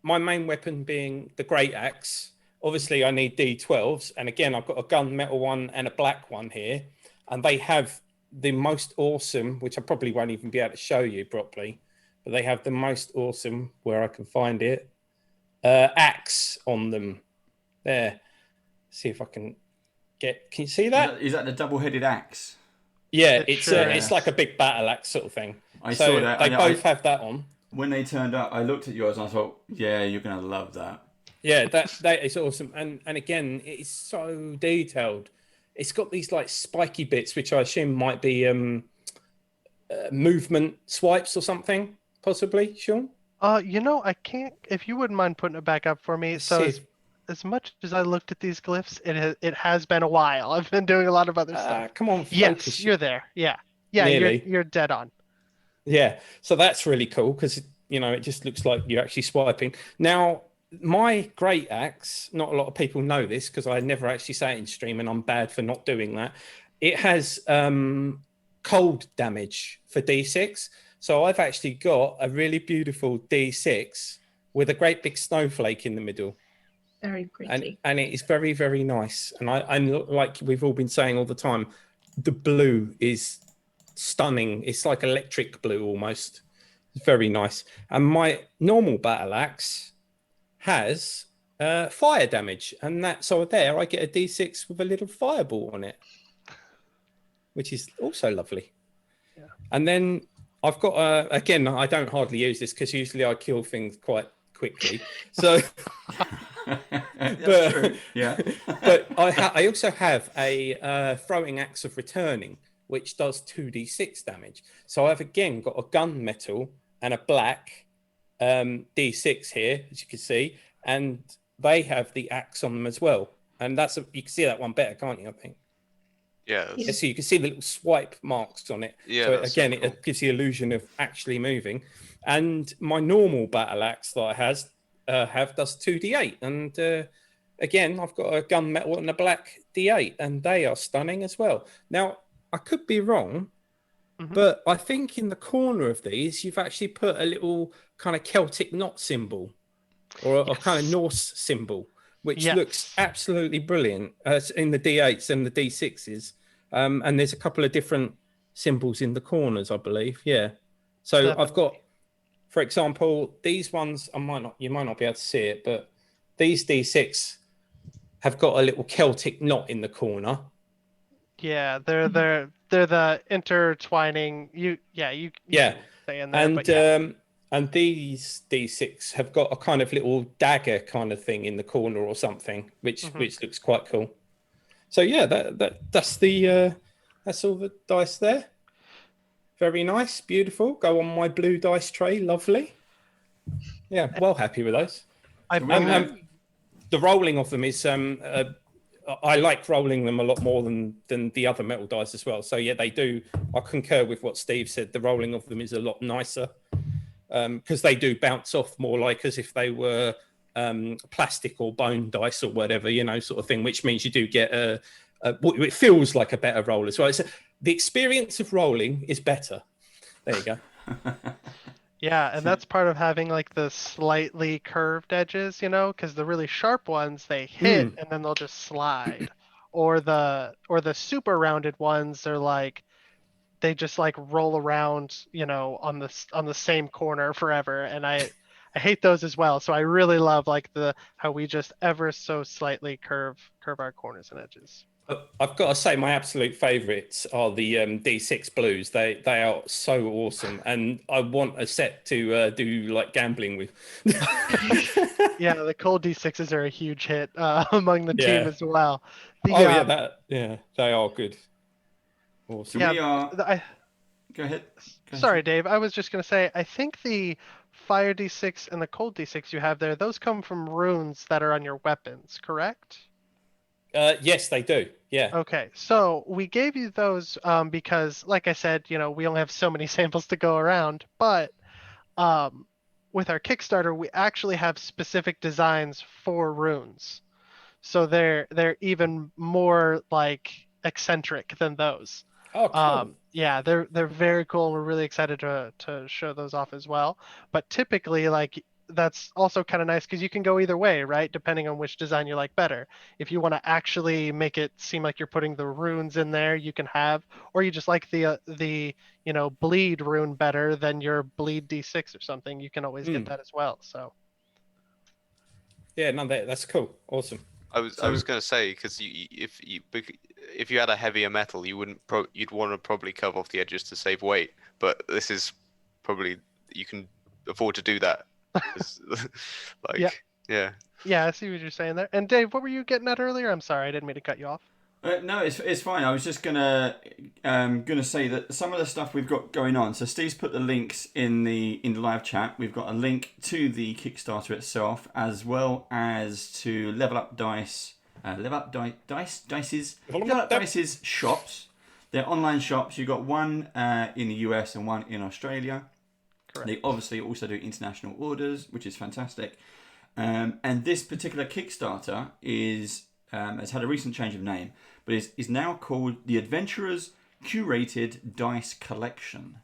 my main weapon being the great axe. Obviously, I need D12s, and again, I've got a gunmetal one and a black one here, and they have the most awesome, which I probably won't even be able to show you properly, but they have the most awesome, where I can find it, axe on them. There. See if I can get. Can you see that? Is that the double-headed axe? Yeah, it's like a big battle axe sort of thing. I saw that. They both have that on. When they turned up, I looked at yours and I thought, yeah, you're going to love that. Yeah, that is awesome. And again, it's so detailed. It's got these like spiky bits, which I assume might be movement swipes or something, possibly, Sean? You know, I can't, if you wouldn't mind putting it back up for me. So as much as I looked at these glyphs, it has been a while. I've been doing a lot of other stuff. Come on, focus. Yes, you're there. Yeah. Yeah, you're dead on. Yeah, so that's really cool because, you know, it just looks like you're actually swiping. Now, my great axe, not a lot of people know this because I never actually say it in stream and I'm bad for not doing that. It has cold damage for D6. So I've actually got a really beautiful D6 with a great big snowflake in the middle. Very pretty. And it is very, very nice. And I'm like we've all been saying all the time, the blue is stunning. It's like electric blue almost. It's very nice. And my normal battle axe has fire damage, and so there I get a D6 with a little fireball on it, which is also lovely. Yeah. And then I've got again, I don't hardly use this because usually I kill things quite quickly. So, That's true. Yeah. But I also have a throwing axe of returning, which does 2d6 damage. So I've again got a gunmetal and a black D6 here, as you can see, and they have the axe on them as well. And you can see that one better, can't you? I think. Yeah. So you can see the little swipe marks on it. Yeah. So again, cool. It gives the illusion of actually moving. And my normal battle axe that I have does 2d8. And again, I've got a gunmetal and a black d8, and they are stunning as well. Now, I could be wrong. But I think in the corner of these, you've actually put a little kind of Celtic knot symbol or a kind of Norse symbol, which looks absolutely brilliant in the D8s and the D6s. And there's a couple of different symbols in the corners, I believe. Yeah. So I've got, for example, these ones, you might not be able to see it, but these D6 have got a little Celtic knot in the corner. Yeah, they're the intertwining. You say in there, and these D6 have got a kind of little dagger kind of thing in the corner or something, which looks quite cool. So yeah, that's all the dice there. Very nice, beautiful. Go on my blue dice tray, lovely. Yeah, well happy with those. The rolling of them is I like rolling them a lot more than the other metal dice as well. So yeah, they do. I concur with what Steve said. The rolling of them is a lot nicer because they do bounce off more like as if they were plastic or bone dice or whatever, sort of thing. Which means you do get it feels like a better roll as well. The experience of rolling is better. There you go. Yeah, and So- that's part of having like the slightly curved edges, because the really sharp ones they hit and then they'll just slide. Or the super rounded ones are like they just like roll around, on the same corner forever, and I hate those as well. So I really love like the how we just ever so slightly curve our corners and edges. I've got to say, my absolute favourites are the D6 blues. They are so awesome, and I want a set to do like gambling with. Yeah, the cold D6s are a huge hit among the team Yeah. as well. They are good. Awesome. So we are. Go ahead. Sorry, Dave. I was just going to say, I think the fire D6 and the cold D6 you have there, those come from runes that are on your weapons, correct? Yes, they do. Yeah. Okay, so we gave you those because, like I said, we only have so many samples to go around. But with our Kickstarter, we actually have specific designs for runes, so they're even more like eccentric than those. Oh, cool. Yeah, they're very cool. We're really excited to show those off as well. But typically, like that's also kind of nice because you can go either way, right? Depending on which design you like better. If you want to actually make it seem like you're putting the runes in there, you can have, or you just like the bleed rune better than your bleed D6 or something, you can always get that as well. So. Yeah, no, that's cool. Awesome. I was going to say, because if you had a heavier metal, you'd want to probably cover off the edges to save weight. But this is probably you can afford to do that. Yeah. Yeah, I see what you're saying there. And Dave, what were you getting at earlier? I'm sorry, I didn't mean to cut you off. No, it's fine. I was just gonna say that some of the stuff we've got going on. So Steve's put the links in the live chat. We've got a link to the Kickstarter itself, as well as to Level Up Dice's shops. They're online shops. You've got one in the US and one in Australia. Correct. They obviously also do international orders, which is fantastic. And this particular Kickstarter has had a recent change of name, but is now called the Adventurers Curated Dice Collection.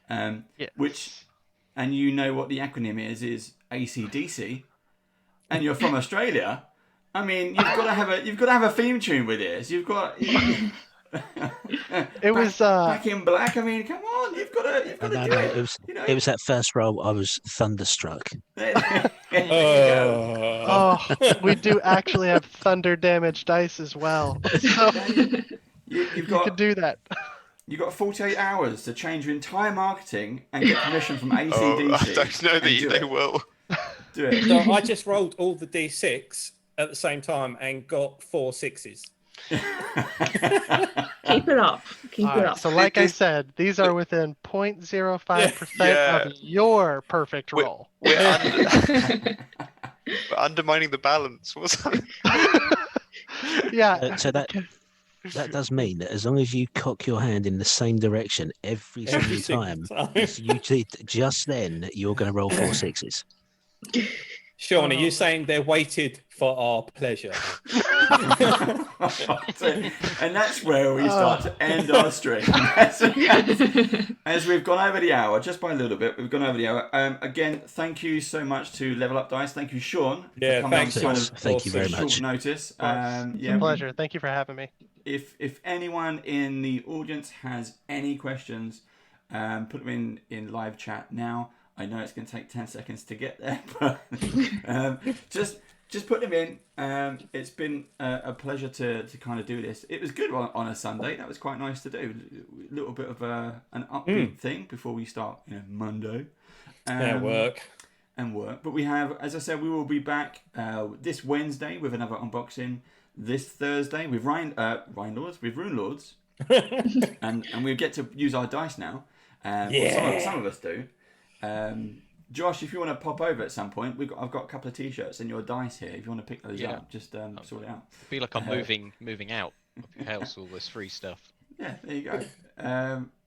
Yes. Which, and you know what the acronym is ACDC, and you're from Australia. I mean, you've got to have a theme tune with this. It was Back in Black. I mean, come on, you've got to do it. It was that first roll. I was thunderstruck. we do actually have thunder damage dice as well. So you could do that. You've got 48 hours to change your entire marketing and get permission from ACDC. I don't know that they will. Do it. So I just rolled all the D6 at the same time and got 4 6s. Keep it up. Keep it up. So like I said, these are within 0.05% of your perfect roll. We're undermining the balance. What's that? Yeah. So that does mean that as long as you cock your hand in the same direction every single time, just then you're going to roll 4 6s. Sean, are you saying they're weighted for our pleasure? And that's where we start to end our stream. As we've gone over the hour, just by a little bit, we've gone over the hour. Again, thank you so much to Level Up Dice. Thank you, Sean. Yeah, thanks, Sean. Thank you very much. Short notice. It's a pleasure. Thank you for having me. If anyone in the audience has any questions, put them in live chat now. I know it's going to take 10 seconds to get there, but just put them in. It's been a pleasure to kind of do this. It was good on a Sunday. That was quite nice to do. A little bit of an upbeat thing before we start, Monday. Work. But we have, as I said, we will be back this Wednesday with another unboxing. This Thursday with Runelords, and we get to use our dice now. Well, some of us do. Josh, if you want to pop over at some point, I've got a couple of T-shirts and your dice here. If you want to pick those up, just sort it out. I feel like I'm moving out of your house, all this free stuff. Yeah, there you go.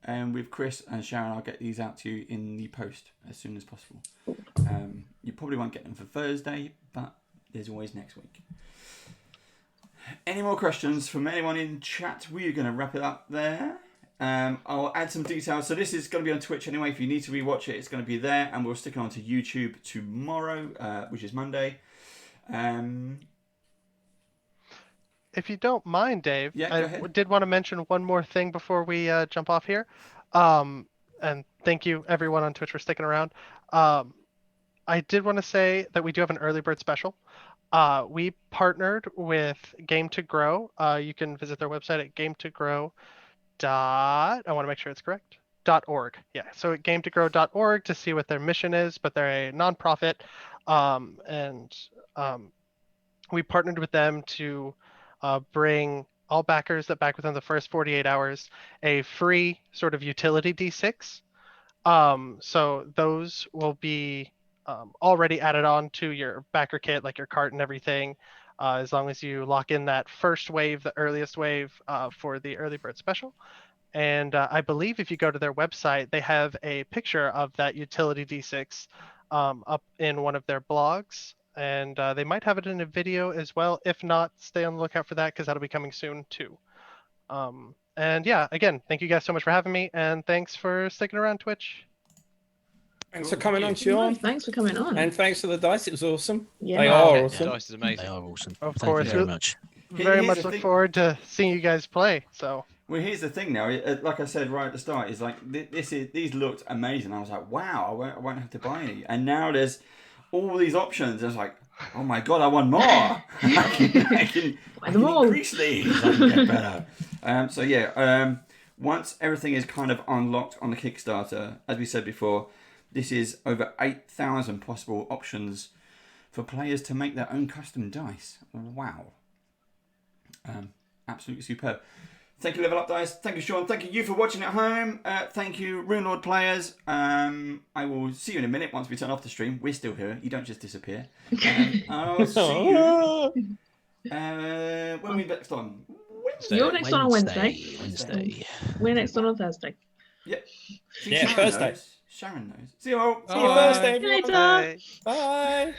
And with Chris and Sharon, I'll get these out to you in the post as soon as possible. You probably won't get them for Thursday, but there's always next week. Any more questions from anyone in chat? We're going to wrap it up there. I'll add some details. So this is going to be on Twitch anyway. If you need to rewatch it, it's going to be there, and we'll stick it onto YouTube tomorrow, which is Monday. If you don't mind, Dave, Yeah, go I ahead. did want to mention one more thing before we jump off here. And thank you everyone on Twitch for sticking around. I did want to say that we do have an early bird special. We partnered with Game to Grow. You can visit their website at game2grow. I want to make sure it's correct. .org. Yeah. So at game2grow.org to see what their mission is, but they're a nonprofit, and we partnered with them to bring all backers that back within the first 48 hours a free sort of utility D6. So those will be already added on to your backer kit, like your cart and everything, as long as you lock in that first wave, the earliest wave for the early bird special. And I believe if you go to their website, they have a picture of that utility D6 up in one of their blogs. And they might have it in a video as well. If not, stay on the lookout for that because that'll be coming soon too. And yeah, again, thank you guys so much for having me. And thanks for sticking around, Twitch. Thanks for coming on, Sean. Thanks for coming on. And thanks for the dice. It was awesome. Yeah. They are Yeah, awesome. dice is amazing. They are awesome. Of Thank course. you very much. Very Here's much the look thing. forward to seeing you guys play. So. Well, here's the thing now. Like I said right at the start, is like these looked amazing. I was like, wow, I won't have to buy any. And now there's all these options. I was like, oh my god, I want more. I can increase these. I can get better. So yeah, once everything is kind of unlocked on the Kickstarter, as we said before, this is over 8,000 possible options for players to make their own custom dice. Wow. Absolutely superb. Thank you, Level Up Dice. Thank you, Sean. Thank you for watching at home. Thank you, Runelord players. I will see you in a minute once we turn off the stream. We're still here. You don't just disappear. I'll see you when we next on. Wednesday. You're next on Wednesday. Wednesday. We're next on Thursday. Yep. Yeah, Sharon Thursday. knows. Sharon knows. See you all. See you Thursday. See you everyone. later. Bye.